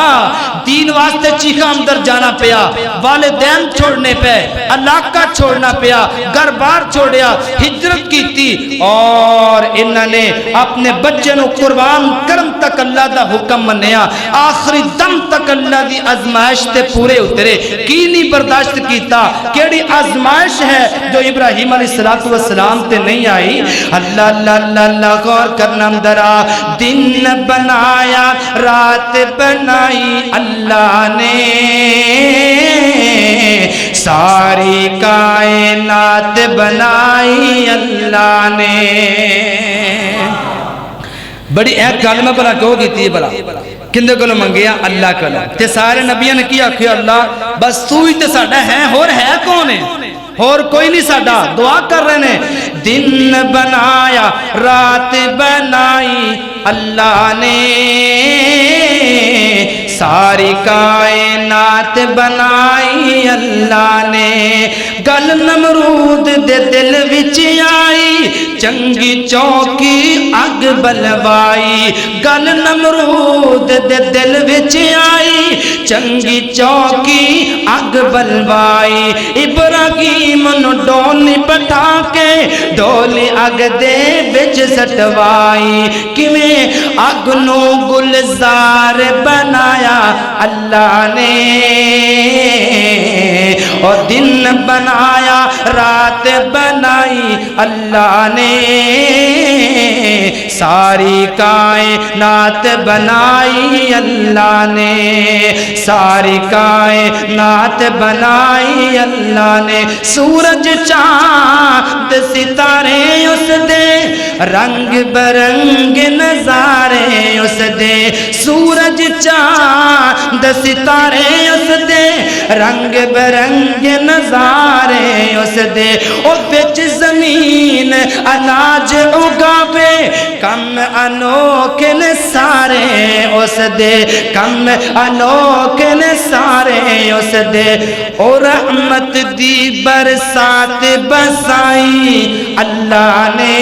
B: دین واسطے چیخا اندر جانا پیا، والدین چھوڑنے پہ، علاقہ چھوڑنا پیا، گھر بار چھوڑیا، ہجرت کیتی، اور انہاں نے اپنے بچے نو قربان کرن تک اللہ دا حکم منیا، آخری دم تک اللہ دی آزمائش تے پورے اترے، کی نہیں برداشت کیتا، کیڑی آزمائش ہے جو ابراہیم علیہ السلام تے نہیں آئی؟ اللہ اللہ اللہ اللہ غور کرنا درا، دن بنایا رات بنائی اللہ نے، ساری کائنات بنائی اللہ نے۔ بڑی ایک کلمہ بلا کہو گیتی ہے بلا کندے کو منگیا اللہ کو، تے سارے نبیوں نے کیا کہ اللہ بس تو ہی تے ساڈا ہے، اور ہے کون ہے؟ اور کوئی نہیں ساڈا، دعا کر رہے نے، دن بنایا رات بنائی اللہ نے، ساری کائنات بنائی اللہ نے، گل نمرود دے دل وچ آئی، چنگی چوکی اگ بلوائی، گل نمرود دے دل وچ آئی، چنگی چوکی اگ بلوائی، ابراہیم نو ڈولی بٹھا کے ڈولی اگ دے وچ سٹوائی، کیویں اگ نو گلزار بنایا اللہ نے، اور دن بنایا رات بنائی اللہ نے، ساری کائنات بنائی اللہ نے، ساری کائنات بنائی اللہ نے، سورج چاند ستارے اس دے رنگ برنگ نظارے اس دے، سورج چاند ستارے اس دے رنگ برنگ نظارے اس دے، اور بچ زمین اناج اگاوے کم انوکھے نے سارے اس دے، کم انوکھے نے سارے اس دے، اور رحمت دی برسات بسائی اللہ نے،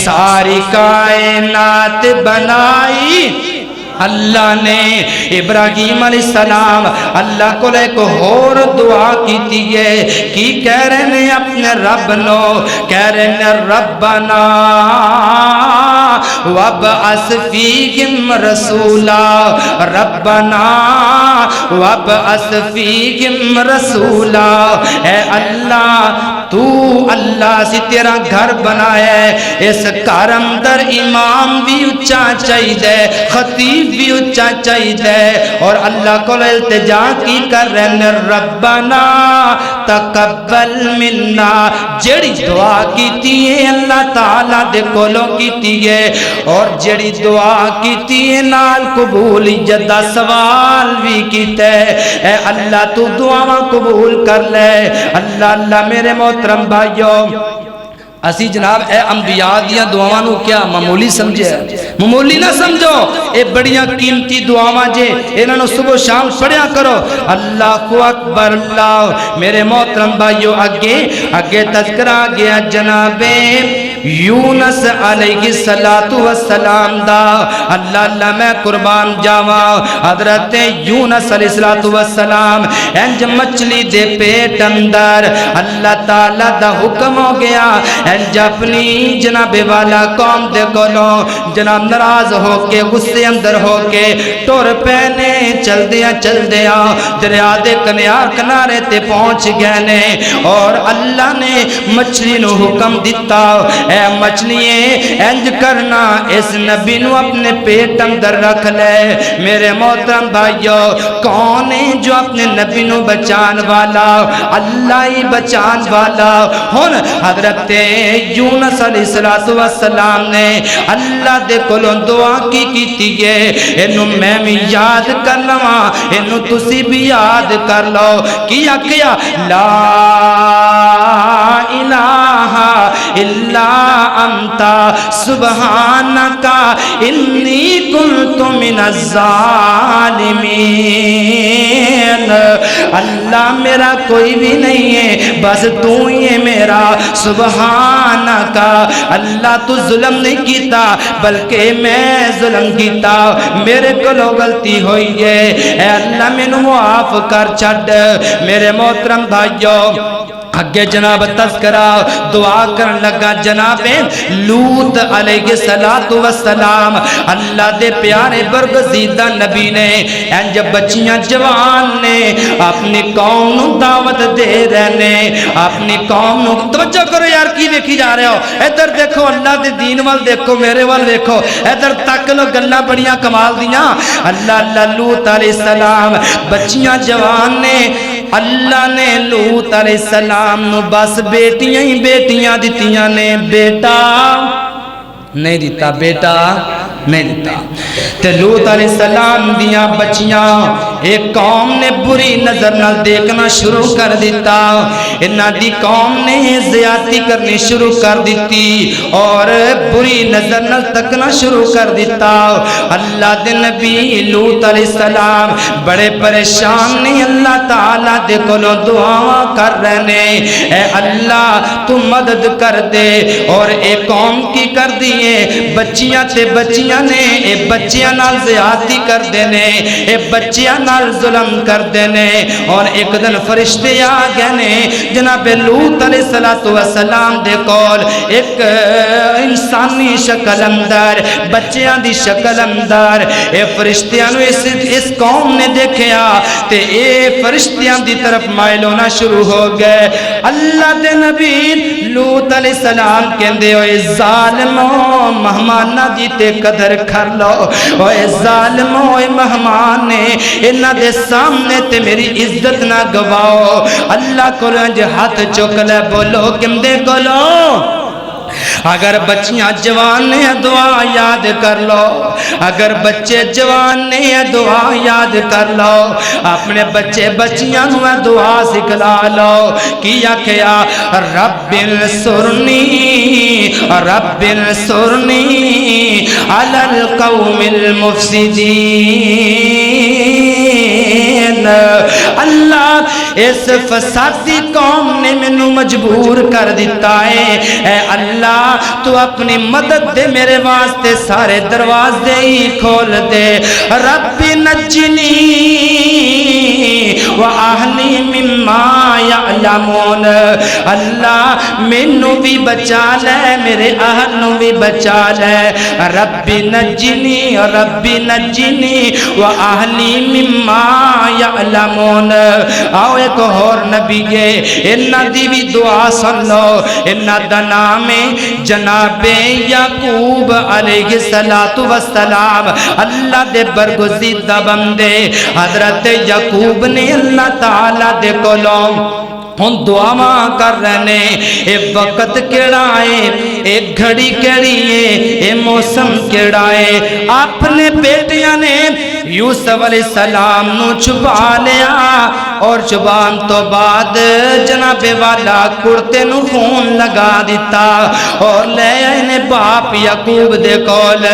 B: ساری کائنات بنائی اللہ نے۔ ابراہیم علیہ السلام اللہ کو لے کو اور دعا کی ہے، کی کہہ رہے ہیں اپنے رب نو، کہہ رہے ہیں ربنا وابعث فیہم رسولا، ربنا وابعث فیہم رسولا، اے اللہ تو اللہ سی تیرا گھر بنایا ہے، اس گھر اندر امام بھی اچھا چاہیے، خطیب بھی اچھا چاہیے، اور اللہ کو التجا کی کر رہے ہیں ربنا تقبل منا، جڑی دعا کیتی ہے اللہ تعالیٰ دے کولوں کیتی ہے، اور جڑی دعا کیتی ہے نال قبولیت دا سوال بھی کیتا ہے، اے اللہ تو دعاواں قبول کر لے۔ اللہ اللہ میرے محترم بھائیو، اسی جناب اے انبیاء دیاں دعاواں نو کیا معمولی سمجھے؟ معمولی نہ سمجھو، اے بڑیاں قیمتی دعاواں جے، انہاں نو صبح شام پڑھیا کرو۔ اللہ اکبر اللہ، میرے محترم بھائیو، اگے تذکرہ گیا جناب یونس علیہ السلام دا، اللہ اللہ میں قربان جاواں، حضرت یونس علیہ السلام انج مچھلی دے پیٹ اندر اللہ تعالیٰ دا حکم ہو گیا، انج اپنی جناب والا قوم دے کولوں جناب ناراض ہو کے غصے اندر ہو کے ٹر پینے چل دیا دریا دے کنارے تے پہنچ گئے نے اور اللہ نے مچھلی نو حکم دیتا اے مچھلیے انج کرنا اس نبی نو اپنے پیٹ اندر رکھ لے میرے محترم بھائیو کون ہے جو اپنے نبی نو بچان والا اللہ ہی بچان والا ہن حضرت یونس علیہ السلام نے اللہ دے کولوں دعا کی کیتی ہے اینو میں بھی یاد کر لواں اینو تسی بھی یاد کر لو کیا لا الہ الا انت سبحانک انی کنت من الظالمین اللہ میرا کوئی بھی نہیں ہے بس تو ہی ہے میرا سبحانک اللہ تو ظلم نہیں کیتا بلکہ میں ظلم کیتا میرے کو غلطی ہوئی ہے اے اللہ مینوں معاف کر چھڈ میرے محترم بھائیو اگے جناب تذکرہ دعا کرن لگا جناب لوط علیہ السلام اللہ دے پیارے برگزیدہ نبی نے انج بچیاں جوان نے اپنی قوم نو دعوت دے رہنے اپنی قوم نو توجہ کرو یار کی دیکھی جا رہے ہو ادھر دیکھو اللہ دے دین وال دیکھو میرے وال دیکھو ادھر تک لو گلاں بڑیاں کمال دیاں اللہ لوط علیہ السلام بچیاں جوان نے اللہ نے لوط علیہ السلام نو بس بیٹیاں ہی بیٹیاں دیتیاں نے بیٹا نہیں دیتا بیٹا نہیں دیتا تے لوط علیہ السلام دیاں بچیاں ایک قوم نے بری نظر نال دیکھنا شروع کر دیتا انہاں دی قوم نے زیادتی کرنی شروع کر دیتی اور بری نظر نال تکنا شروع کر دیتا اللہ دے نبی لوط علیہ السلام بڑے پریشان نے اللہ تعالیٰ دے کولوں دعا کر رہنے اے اللہ تو مدد کر دے اور ایک قوم کی کر دیے بچیاں تے بچیاں نے اے بچیاں نال زیادتی کر دینے اے بچیاں نال ظلم کر دینے اور ایک دن فرشتے آ گئے نے جناب لوط علیہ السلام دے کول ایک انسانی شکل اندر بچیاں دی شکل اندر اے فرشتیاں نو اس قوم نے دیکھیا تے اے فرشتیاں دی طرف مائل ہونا شروع ہو گئے اللہ دے نبی لوط علیہ السلام کہندے ہوئے ظالموں مہمانہ دی تے قدر کر لو اوے ظالموں اوے مہمان نے انہاں دے سامنے تے میری عزت نہ گواؤ اللہ کو انج ہاتھ چک لے بولو کمدے کولو اگر بچیاں جوان نے دعا یاد کر لو اگر بچے جوان نے دعا یاد کر لو اپنے بچے بچیاں نو دعا سکھلا لو کیا کیا رب انصرنی علی القوم المفسدین اللہ اس فسادی قوم نے منو مجبور کر دیتا ہے اے اللہ تو اپنی مدد دے میرے واسطے سارے دروازے ہی کھول دے رب نجنی وَأَهْلِي مِمَّا يَعْلَمُونَ اللہ منو بھی بچا لے میرے اہل نو بھی بچا لے رب نجنی وَأَهْلِي مِمَّا يَعْلَمُونَ آؤ ایک اور نبی انہاں دی بھی دعا سن لو انہاں دا نام جناب یعقوب علیہ السلام اللہ دے برگزیدہ بندے حضرت یعقوب نے اللہ تعالیٰ دے کولوں ہن دعاواں کر رہنے اے وقت کیڑا ہے اے گھڑی کیڑی ہے اے موسم کیڑا ہے اپنے بیٹیاں نے یوسف علیہ السلام نو چھپا لیا اور چھپان تو بعد جناب والا کرتے نو خون لگا دیتا اور لے آئے باپ یعقوب دے کول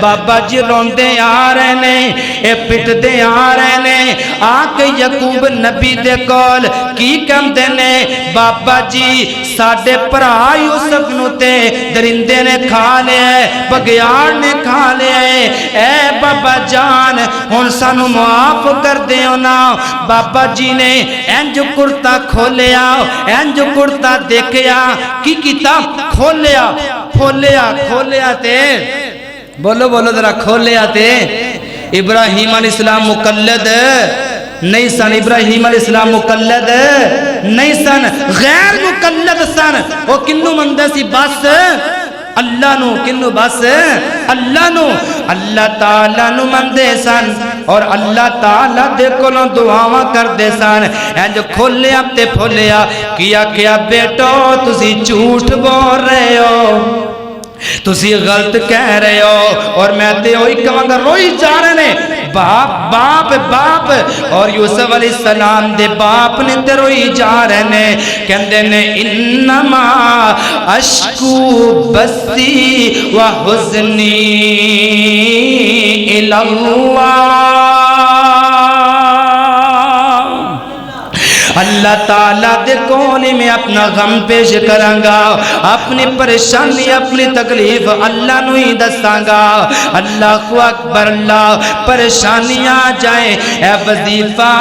B: بابا جی روندے آ رہے نے اے پٹ دے آ رہے نے آکے یعقوب نبی دے کول کی کم دینے بابا جی ساڑھے پرا یوسف نو تے درندے نے کھا لے بگیار نے کھا لے اے بابا جان ہن سانو معاف کر دیو نا بابا جی نے انج کرتا کھولیا انج کرتا دیکھیا کی کیتا کھولیا تے بولو بولو ذرا کھولے آتے ابراہیم علیہ السلام مقلد نہیں سن، ابراہیم علیہ السلام مقلد نہیں سن، غیر مقلد سن۔ وہ کنو مندے سی بس اللہ نو، کنو بس اللہ نو، اللہ تعالیٰ نو مندے سن اور اللہ تعالیٰ دے کولوں دعاواں کردے سن۔ جو کھولیا تے پھولیا کیا بیٹو تسی جھوٹ بول رہے ہو، تسی غلط کہہ رہے ہو، اور میں تے ہوئی کہاں گا روئی جا رہے ہیں باپ باپ باپ، اور یوسف علیہ السلام دے باپ نے تے روئی جا رہے ہیں کہندے نے انما اشکو بسی و حزنی الاللہ۔ اللہ تعالیٰ دے کونے میں اپنا غم پیش کرانگا، اپنی پریشانی اپنی تکلیف اللہ نو ہی دستانگا۔ اللہ اکبر، اللہ پریشانیاں جائیں اے وظیفہ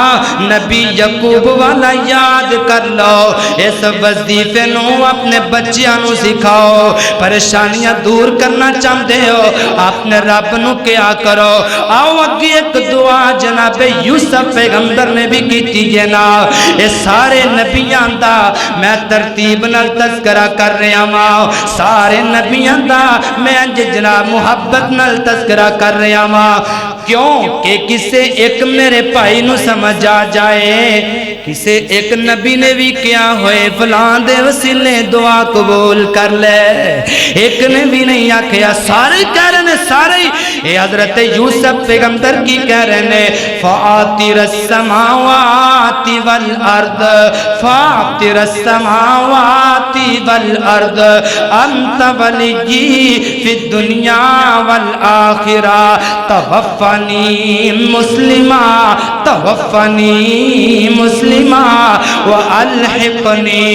B: نبی یعقوب والا یاد کر لو، اس وظیفے نو اپنے بچیاں نو سکھاؤ۔ پریشانیاں دور کرنا چاہتے ہو اپنے رب نو کیا کرو۔ آؤ اگے ایک دعا جناب یوسف پیغمبر نے بھی کی تھی جناب، سارے نبیاں دا میں ترتیب نال تذکرہ کر رہا ہوں، سارے نبیاں دا میں جناب محبت نال تذکرہ کر رہا ہوں، کیوں کہ کسے ایک میرے بھائی نو سمجھ آ جائے، کسے ایک نبی نے بھی کیا ہوئے فلان دے وسیلے دعا قبول کر لے، ایک نے بھی نہیں آکھیا، سارے کہہ رہے ہیں، سارے اے حضرت یوسف پیغمبر کی کہہ رہے ہیں فاطر السماوات والارض، فاطر السماوات والارض انت ولی فی الدنیا والآخرہ توفنی مسلمہ، توفنی مسلمہ والحقنی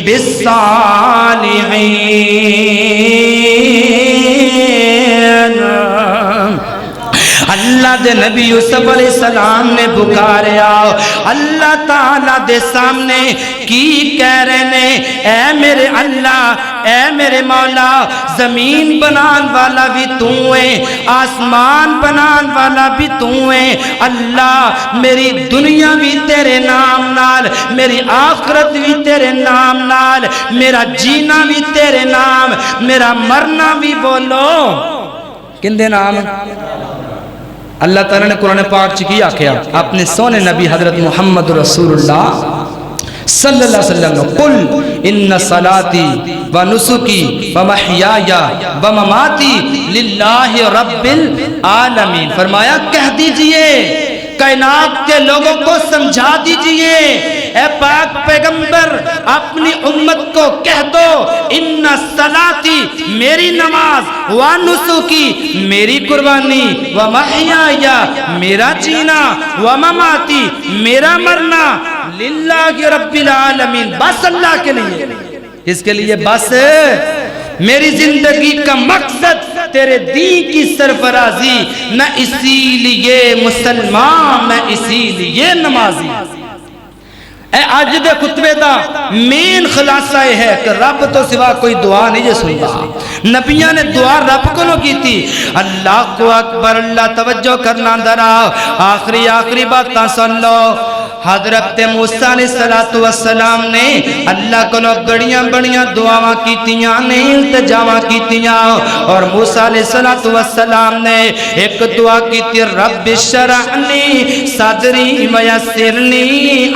B: بالصالحین۔ اللہ دے نبی یوسف علیہ السلام نے بکاریا، اللہ تعالیٰ دے سامنے کی کہہ رہے ہیں اے میرے اللہ، اے میرے مولا، زمین بنان والا بھی تو ہے، آسمان بنان والا بھی تو ہے، اللہ میری دنیا بھی تیرے نام نال، میری آخرت بھی تیرے نام نال، میرا جینا بھی تیرے نام، میرا مرنا بھی بولو کن دے نام؟ اللہ تعالیٰ نے قرآن پاک چکی آکھیا اپنے سونے نبی حضرت محمد رسول اللہ صلی اللہ علیہ وسلم قل ان صلاتی و نسکی و محیایا و مماتی للہ رب العالمین، فرمایا کہہ دیجئے کائنات کے لوگوں کو سمجھا دیجئے، اے پاک پیغمبر اپنی امت کو کہہ دو ان صلاتی میری نماز، و نسکی میری قربانی، و محیایا میرا جینا، و مماتی میرا مرنا للہ رب العالمین، بس اللہ کے لیے، اس کے لیے بس میری زندگی کا مقصد تیرے دین کی سرفرازی، نہ اسی لیے مسلمان میں اسی لیے نمازی۔ اے آج دے خطبے دا مین خلاصہ ہے کہ رب تو سوا کوئی دعا نہیں سنتا، نبیاں نے دعا رب کو نہ کی تھی۔ اللہ کو اکبر، اللہ توجہ کرنا درا، آخری باتاں سن لو۔ حضرت موسیٰ علیہ السلام نے اللہ کو بڑیاں بڑیاں دعاواں کیتیاں نے، التجاواں کیتیاں، اور موسیٰ علیہ السلام نے ایک دعا کیتی رب اشرح لی صدری ویسر لی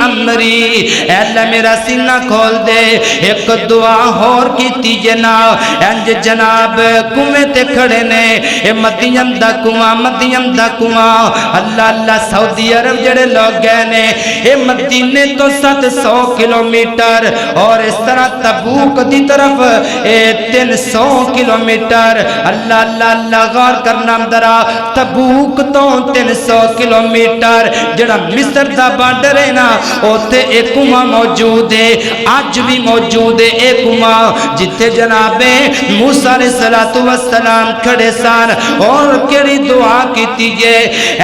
B: امری، اے اللہ میرا سینہ کھول دے۔ ایک دعا اور کیتی جناب کنویں تے کھڑے نے، اے مدین دا کنواں، مدین دا کنواں، اللہ اللہ سعودی عرب جڑے لوگ گئے نے، اے مدینے تو 700 کلومیٹر، اور اس طرح تبوک دی طرف 300 کلومیٹر، اللہ اللہ اللہ غور کرنا درا، تبوک تو 300 کلومیٹر جڑا مصر دا بارڈر ہے نا، اوتھے ایک کنواں موجود ہے، آج بھی موجود ہے ایک کنواں جتھے جناب موسیٰ علیہ السلام کھڑے سان، اور کیڑی دعا کیتی جے،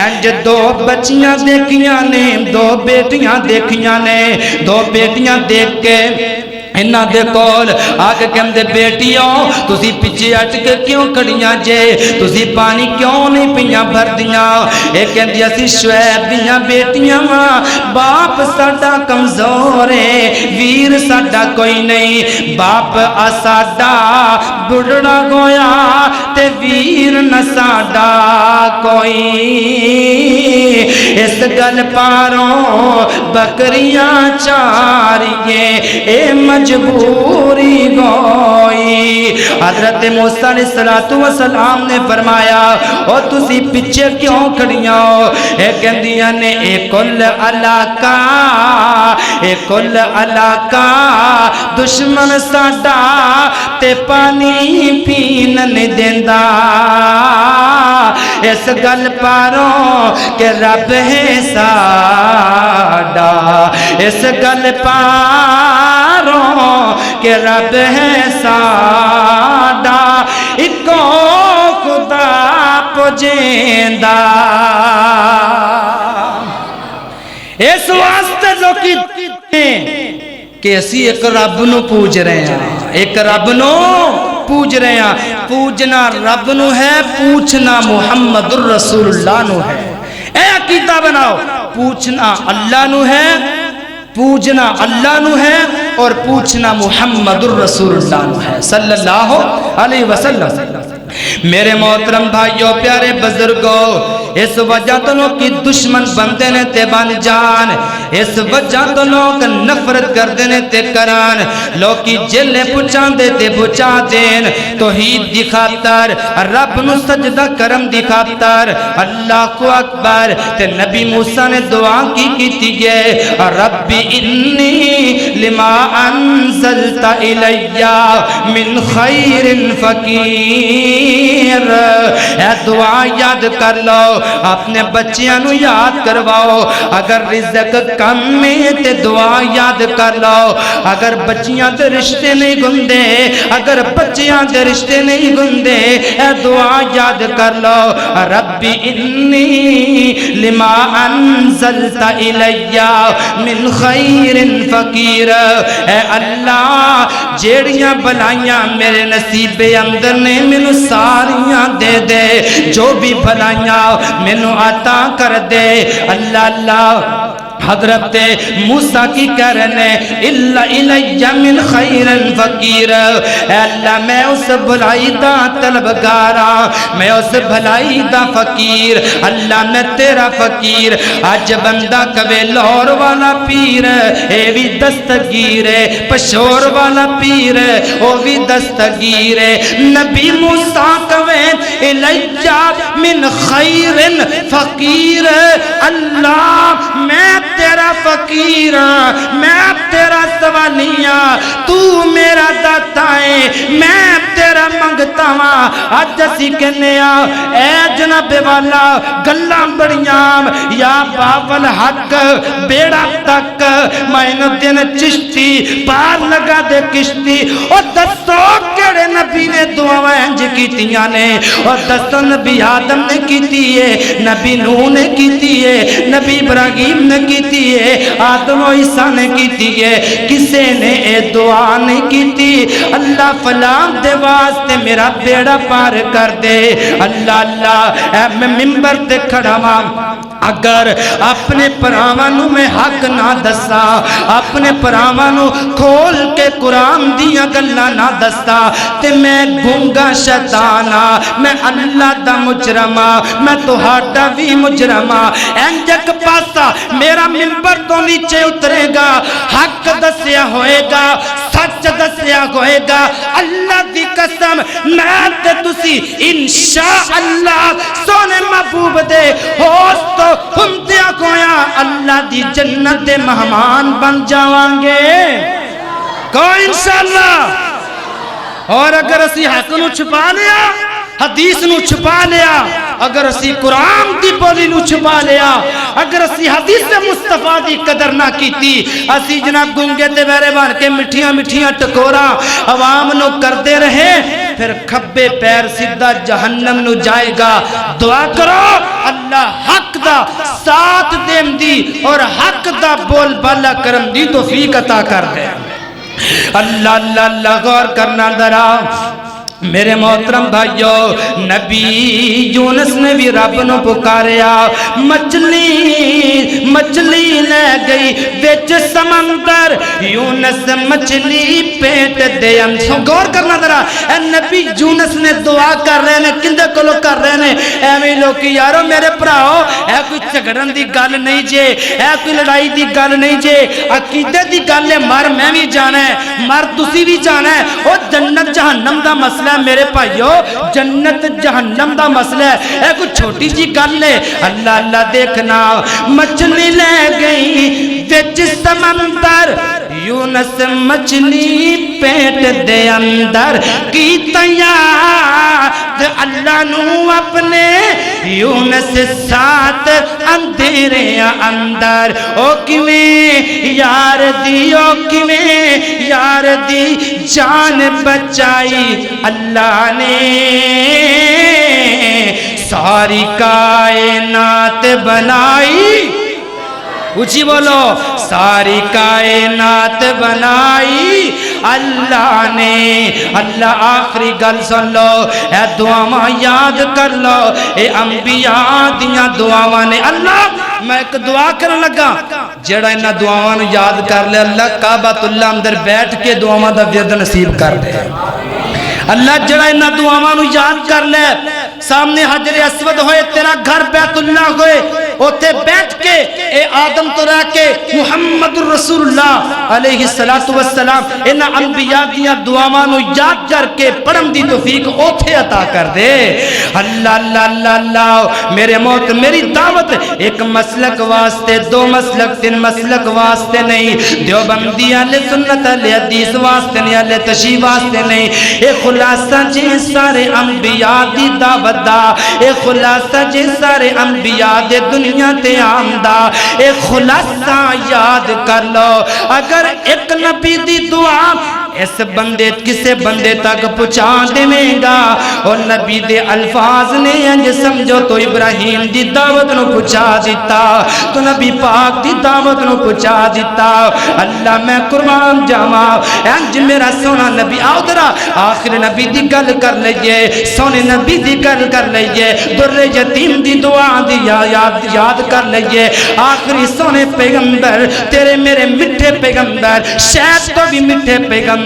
B: انج دو بچیاں دیکھیاں نے، دو بیٹیاں دیکھیاں نے، دو بیٹیاں دیکھ کے انہاں دے کول آکے کہندے بیٹیوں تسی پیچھے ہٹ کے کیوں کھڑیاں جے تسی پانی کیوں نہیں پیاں بھر دیاں اے کہندی اسی شعیب دیاں بیٹیاں باپ ساڈا کمزور ہے ویر ساڈا کوئی نہیں باپ ساڈا بڑھڑا گویا تے ویر نہ ساڈا کوئی اس گل پاروں بکریاں چاریے اے مجبوری گوئی حضرت موسیٰ علیہ السلام نے فرمایا او تسی پیچھے کیوں کھڑیاں ہو اے کہندیاں نے اے کل علاقہ دشمن ساڈا تے پانی پین نہیں دیندا اس گل پاروں کہ رب ہے ساڈا اس گل پاروں کہ رب ہے ساڈا اکو خدا پجیندا اس واسطے جو کہ اسی ایک رب نو پوج رہے ہیں ایک رب نو پوج رہے ہیں پوجنا رب نو ہے پوچھنا محمد الرسول اللہ نو ہے اے عقیدہ بناؤ پوچھنا اللہ نو ہے پوجنا اللہ نو ہے اور پوچھنا محمد الرسول اللہ نو ہے صلی اللہ علیہ وسلم میرے محترم بھائیوں پیارے بزرگوں اس وجہ تو لوگ کی دشمن بندے نے تے بن جان اس وجہ تو لوگ نفرت کر دینے تے کران لوگ کی جلے پچان دے تے پچا دین توحید دی خاطر رب نو سجدہ کرم دی خاطر اللہ کو اکبر تے نبی موسیٰ نے دعا کی تیجے رب انی لما انزلت الیہ من خیر فقیر اے دعا یاد کر لو اپنے بچیاں نو یاد کرواؤ اگر رزق کم میں تے دعا یاد کر لو اگر بچیاں دے رشتے نہیں گندے اگر بچیاں دے رشتے نہیں گندے اے دعا یاد کر لو رب انی لما انزلت الیہ من خیر فقیر اے اللہ جیڑیاں بلائیاں میرے نصیب اندر نے مینوں ساریاں دے دے جو بھی بھلائیاں مینوں عطا کر دے اللہ اللہ حضرت موسیٰ کی کرنے اللہ الیہ من خیر فقیر اے اللہ میں اس بھلائی دا طلبگارا میں اس بھلائی دا فقیر اللہ میں تیرا فقیر آج بندہ کبے لور والا پیر اے بھی دستگیر پشور والا پیر او بھی دستگیر نبی موسیٰ کبے الیہ من خیر فقیر اللہ میں تیرا فقیر میں تیرا سوالیاں تو میرا داتا ہے میں تیرا منگتا ہاں آج اسی کہنے اے جناب والا گلاں بڑیاں یا باول حق بیڑا تک میں دن چشتی پار لگا دے کشتی اور دستو کیڑے نبی نے دعائیں انج کیتیاں نے اور دستو نبی آدم نے کیتی ہے نبی نوح نے کیتی ہے نبی ابراہیم نے کیتی ہے آدم و عیسیٰ نے کیتی ہے کسے نے اے دعا نہیں کیتی اللہ فلان دے واسطے میرا بیڑا پار کر دے اللہ اللہ اے میں ممبر تے کھڑا ماں اگر اپنے پراوانوں میں حق نہ دسا اپنے پراوانوں کھول کے قرآن دیا گلہ نہ دستا تے میں گونگا شیطانا میں اللہ دا مجرمہ میں تو ہاٹا بھی مجرمہ اینجک پاسا میرا ممبر تو نیچے اترے گا حق دسیا ہوئے گا سچ دسیا ہوئے گا اللہ دی قسم میں تے تسی انشاءاللہ سونے محبوب دے ہوست تو ہم دیا کویا اللہ دی جنت دے مہمان بن جاوانگے کوئی انشاءاللہ اور اگر اسی حق نو چھپا لیا حدیث نو چھپا لیا اگر اسی قرآن دی بولی نو چھپا لیا اگر اسی حدیث مصطفیٰ دی قدر نہ کیتی اسی جناب گنگے تے بیرے بان کے مٹھیاں مٹھیاں ٹکورا عوام نو کردے رہے پھر کھبے پیر سدھا جہنم نو جائے گا دعا کرو اللہ حق دا ساتھ دیم دی اور حق دا بول بالا کرم دی توفیق عطا کر دے اللہ اللہ اللہ غور کرنا ذرا میرے محترم بھائیو، نبی یونس نے بھی رب نو پکاریا، مچھلی مچھلی لے گئی وچ سمندر، یونس مچھلی پیٹ دے اندر۔ غور کرنا ذرا، اے نبی یونس نے دعا کر رہے نے، کندے کولو کر رہے نے؟ ایویں لوگ یارو میرے بھراؤ، اے کوئی جھگڑن دی گل نہیں جے، اے کوئی لڑائی دی گل نہیں جے، عقیدے دی گل ہے۔ مر میں بھی جانا ہے، مر تسی بھی جانا ہے، او جنت جہنم دا مسئلہ میرے بھائیو، جنت جہنم دا مسئلہ ہے، اے کوئی چھوٹی جی گل ہے۔ اللہ اللہ دیکھنا، مچھلی لے گئی وچ سمندر، یونس مچھلی پیٹ دے اندر کی تیار اللہ نو اپنے یونس ساتھ اندھیرے اندر۔ او کیویں یار دی، او کیویں یار دی جان بچائی اللہ نے، ساری کائنات بنائی، اونچی بولو، ساری کائنات بنائی اللہ نے۔ اللہ آخری گل سن لو، اے دعاواں یاد کر لو، اے انبیاء دیاں دعاواں نے۔ اللہ میں ایک دعا کرن لگا، جڑا انہاں دعاواں نو یاد کر لے، اللہ کعبۃ اللہ اندر بیٹھ کے دعاواں دا ورد نصیب کر دے۔ اللہ جڑا انہاں دعاواں نو یاد کر لے، سامنے حجر اسود ہوئے، تیرا گھر بیت اللہ ہوئے، اوتے بیٹھ کے اے آدم تو رہ کے محمد رسول اللہ علیہ السلام انہاں انبیاء دیاں دعاواں نو یاد کر کے پڑھن دی توفیق اوتھے عطا کر دے۔ اللہ اللہ اللہ اللہ، میرے موت میری دعوت ایک مسلک واسطے، دو مسلک، تین مسلک واسطے نہیں، دیوبندی اہل سنت اہل حدیث واسطے نہیں، اہل تشیع واسطے نہیں، اے خلاصہ جے سارے انبیاء دی دعوت دا، اے خلاصہ جے سارے انبیاء دے دنیا تے آمدہ، اے خلاصہ یاد کر لو۔ اگر ایک نبی دی دعا اس بندے کسے بندے تک پہنچا دیں گا، اور نبی دے الفاظ نے انج سمجھو تو ابراہیم دی دعوت نو پہنچا دیتا، تو نبی پاک دی دعوت نو پہنچا دیتا۔ اللہ میں قربان جاواں، انج میرا سونا نبی، آؤ ذرا آخر نبی دی گل کر لئیے، سونے نبی دی گل کر لئیے، در یتیم دی دعا دی یاد کر لئیے، آخری سونے پیغمبر، تیرے میرے مٹھے پیغمبر، شاید تو بھی مٹھے پیغمبر،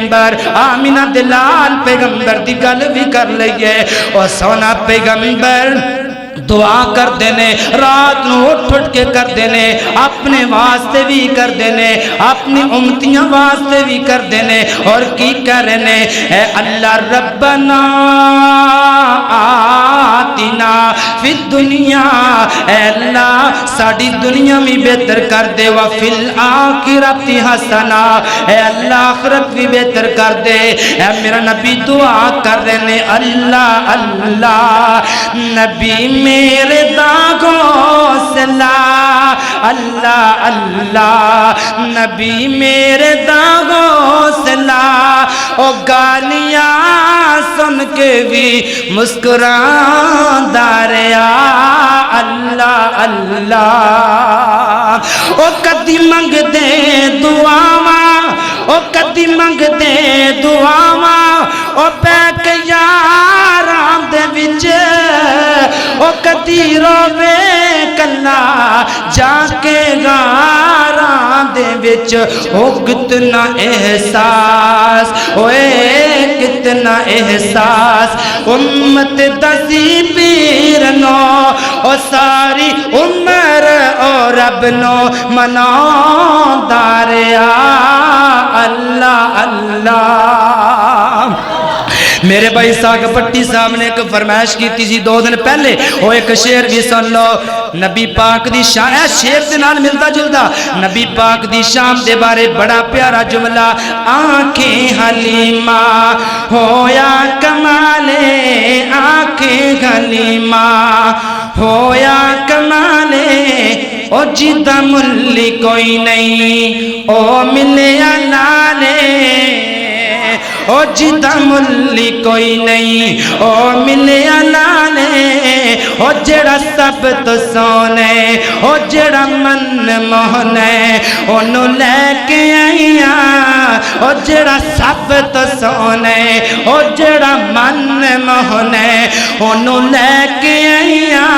B: آمینہ دلال پیغمبر دی گل بھی کر لئیے۔ اور سونا پیغمبر دعا کر دینے، رات نو اٹھ اٹھ کے کر دینے، اپنے واسطے بھی کر دینے، اپنی امتیاں واسطے بھی کر دینے، اور کی کرنے؟ اے اللہ ربنا آتنا فی الدنیا، اے اللہ ساڑی دنیا میں بہتر کر دے، وفی الآخرت حسنا، اے اللہ آخرت بھی بہتر کر دے۔ اے میرا نبی دعا کر دینے، اللہ اللہ نبی میرے داغوں سے لا، اللہ اللہ نبی میرے داغوں سے لا، او گالیاں سن کے بھی مسکراتا رہیا، اللہ اللہ او کدی منگ دے دعاواں، او کدی منگ دے دعاواں، او بیک یاراں دے وچ، او کدی روے کلا جا کے غاراں دے وچ، او کتنا احساس، اوے کتنا احساس، امت دسی پیر نو، او ساری عمر او رب نو مناؤں داریا، اللہ اللہ۔ میرے بھائی ساگ پٹی صاحب نے ایک فرمائش کی تھی 2 دن پہلے، وہ ایک شعر بھی سن لو، نبی پاک دی شان، اے شعر دے نال ملتا جلتا، نبی پاک دی شان دے بارے بڑا پیارا جملہ، آنکھیں حلیمہ ہویا کمالے، آنکھیں حلیمہ ہویا کمالے، او جیدہ ملی کوئی نہیں، او ملے نالے، او جیدہ ملی کوئی نہیں، او ملے نالے،
C: او جڑا سب تو سونے او جڑا من موہنے انہوں لے کے آئیاں او جڑا سب تو سونے او جڑا من موہنے انہوں لے کے آئیاں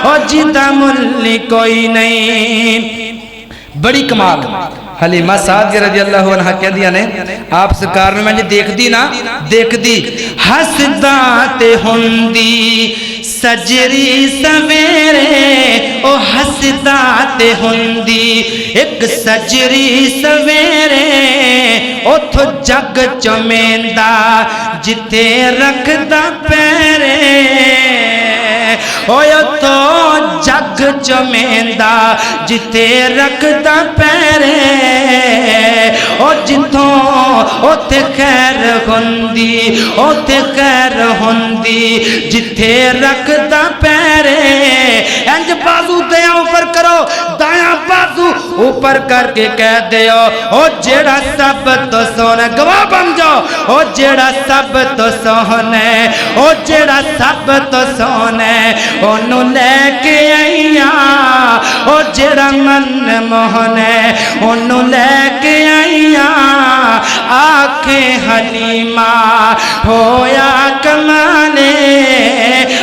C: او جیتا ملی کوئی نہیں.
B: بڑی کمال حلیمہ سعدیہ رضی اللہ عنہ کہہ دیا نے آپ سرکار میں دیکھ دی نا دیکھ دی
C: حسدات ہوندی سجری سویرے او حسدات ہوندی ایک سجری سویرے او تھو جگ چمیندہ جتے رکھدا پیرے اوہ تو جگ چمیندہ جتے رکھدا پیرے او جتوں او تے خیر ہوندی او تے خیر ہوندی جتے رکھدا پیرے. انج بازو دیا اوپر کرو دایاں بازو اوپر کر کے کہہ دیو او جیڑا سب تو سونے گواہ بن جاؤ او جیڑا سب تو سونے او جیڑا سب تو سونے انہوں لے کے آئیاں او جڑا من موہنے انہوں لے کے آئیاں آنکھیں حلیمہ ہویا کمالے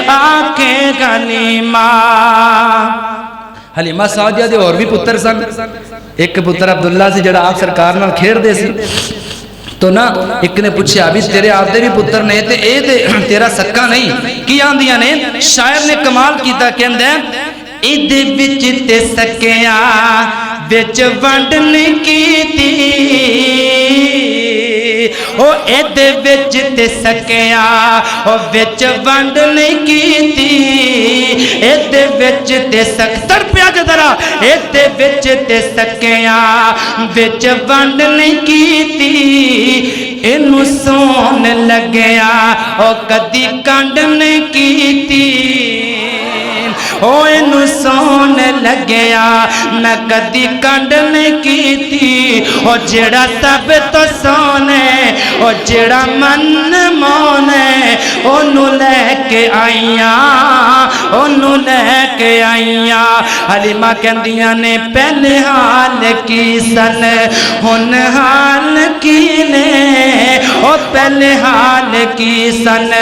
C: آنکھیں حلیمہ.
B: حلیمہ سعدیہ دے اور بھی پتر سن. ایک پتر عبداللہ سے جڑا آپ سرکار میں کھیڑ دے سی تو نا ایک نے پوچھا ابھی تیرے آپ دے بھی پتر نے تے اے تے تیرا سکا نہیں کی آندیاں نے. شاعر نے کمال کیتا کہندے
C: ایدے بچ تے سکیاں بچ ونڈنے کیتی او ایدے بچ تے سکیاں او بچ ونڈنے کیتی ایدے بچ تے سکتر پیا جدرا ایدے بچ تے سکیاں بچ ونڈنے کیتی انہوں سون لگیا او کدی کنڈنے کیتی او انہوں سون لگیا میں کدی کنڈنے کیتی او جڑا سب تو سونے او جڑا من مونے انہوں لے کے آئیاں انہوں لے کے آئیاں. حلیمہ کہندیاں نے پہلے حال کی سن ہن حال کی نے او پہلے حال کی سن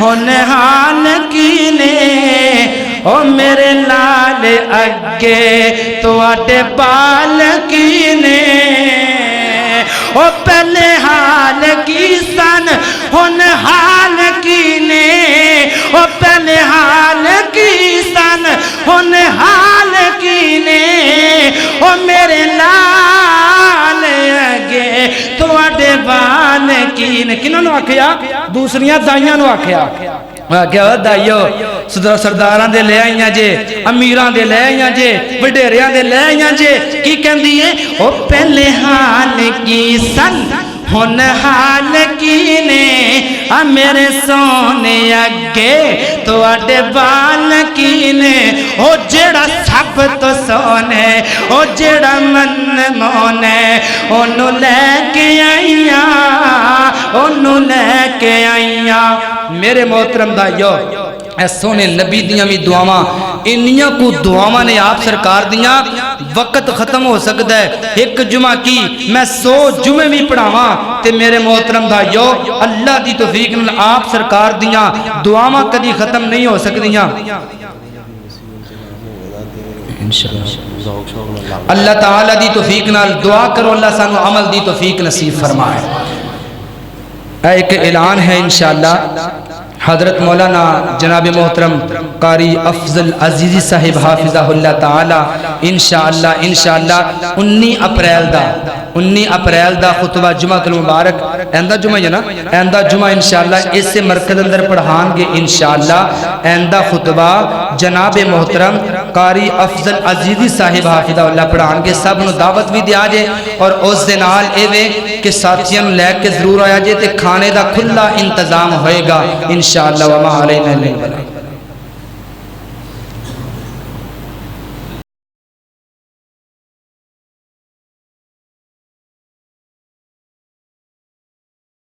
C: ہن حال کی نے او میرے لال اگے تو آٹے بال کی نے او پہلے حال کی سن ہن حال کی نے او پہلے حال کی سن ہن حال کی نے او میرے لال اگے تو آٹے بال کی نے. کنہوں نے آکھیا دوسریاں دائیاں نے آکھیا کیا دائیو سرداراں دے لے آئیاں جے امیراں دے لے آئیاں جے وڈیریاں دے لے آئیاں جے کی کہندی ہے او پہلے حال کی سن ہن حال کی نے میرے سونے اگے تو آڈے بال کی نے او جڑا سب تو سونے او جڑا من مونے انہوں لے کے آئیاں انہوں لے کے آئیاں.
B: میرے محترم دائیو اے سونے نبی دیاں بھی دعاواں انیاں کو دعاواں نے آپ سرکار دیاں وقت ختم ہو سکتا ہے. ایک جمعہ کی میں 100 جمعے بھی پڑھاواں تے میرے محترم دائیو اللہ دی توفیق نال آپ سرکار دیاں دعاواں کدی ختم نہیں ہو سکدیاں. اللہ تعالی دی توفیق نال دعا کرو اللہ سانو عمل دی توفیق نصیب فرمائے. ایک اعلان ہے انشاءاللہ حضرت مولانا جناب محترم قاری افضل عزیزی صاحب حافظہ اللہ تعالی انشاءاللہ 19 اپریل دا خطبہ جمعہ المبارک ایندہ جمعہ ہے نا ایندہ جمعہ انشاءاللہ اس سے مرکز اندر پڑھان گے انشاءاللہ ایندہ خطبہ جناب محترم قاری افضل عزیزی صاحب حافظہ اللہ پڑھان گے. سب نو دعوت بھی دیا جے اور اس دنال ایوے کہ ساتھیاں لے کے ضرور آیا جے تے کھانے دا کھلا انتظام ہوئے گا انشاءاللہ وما علینا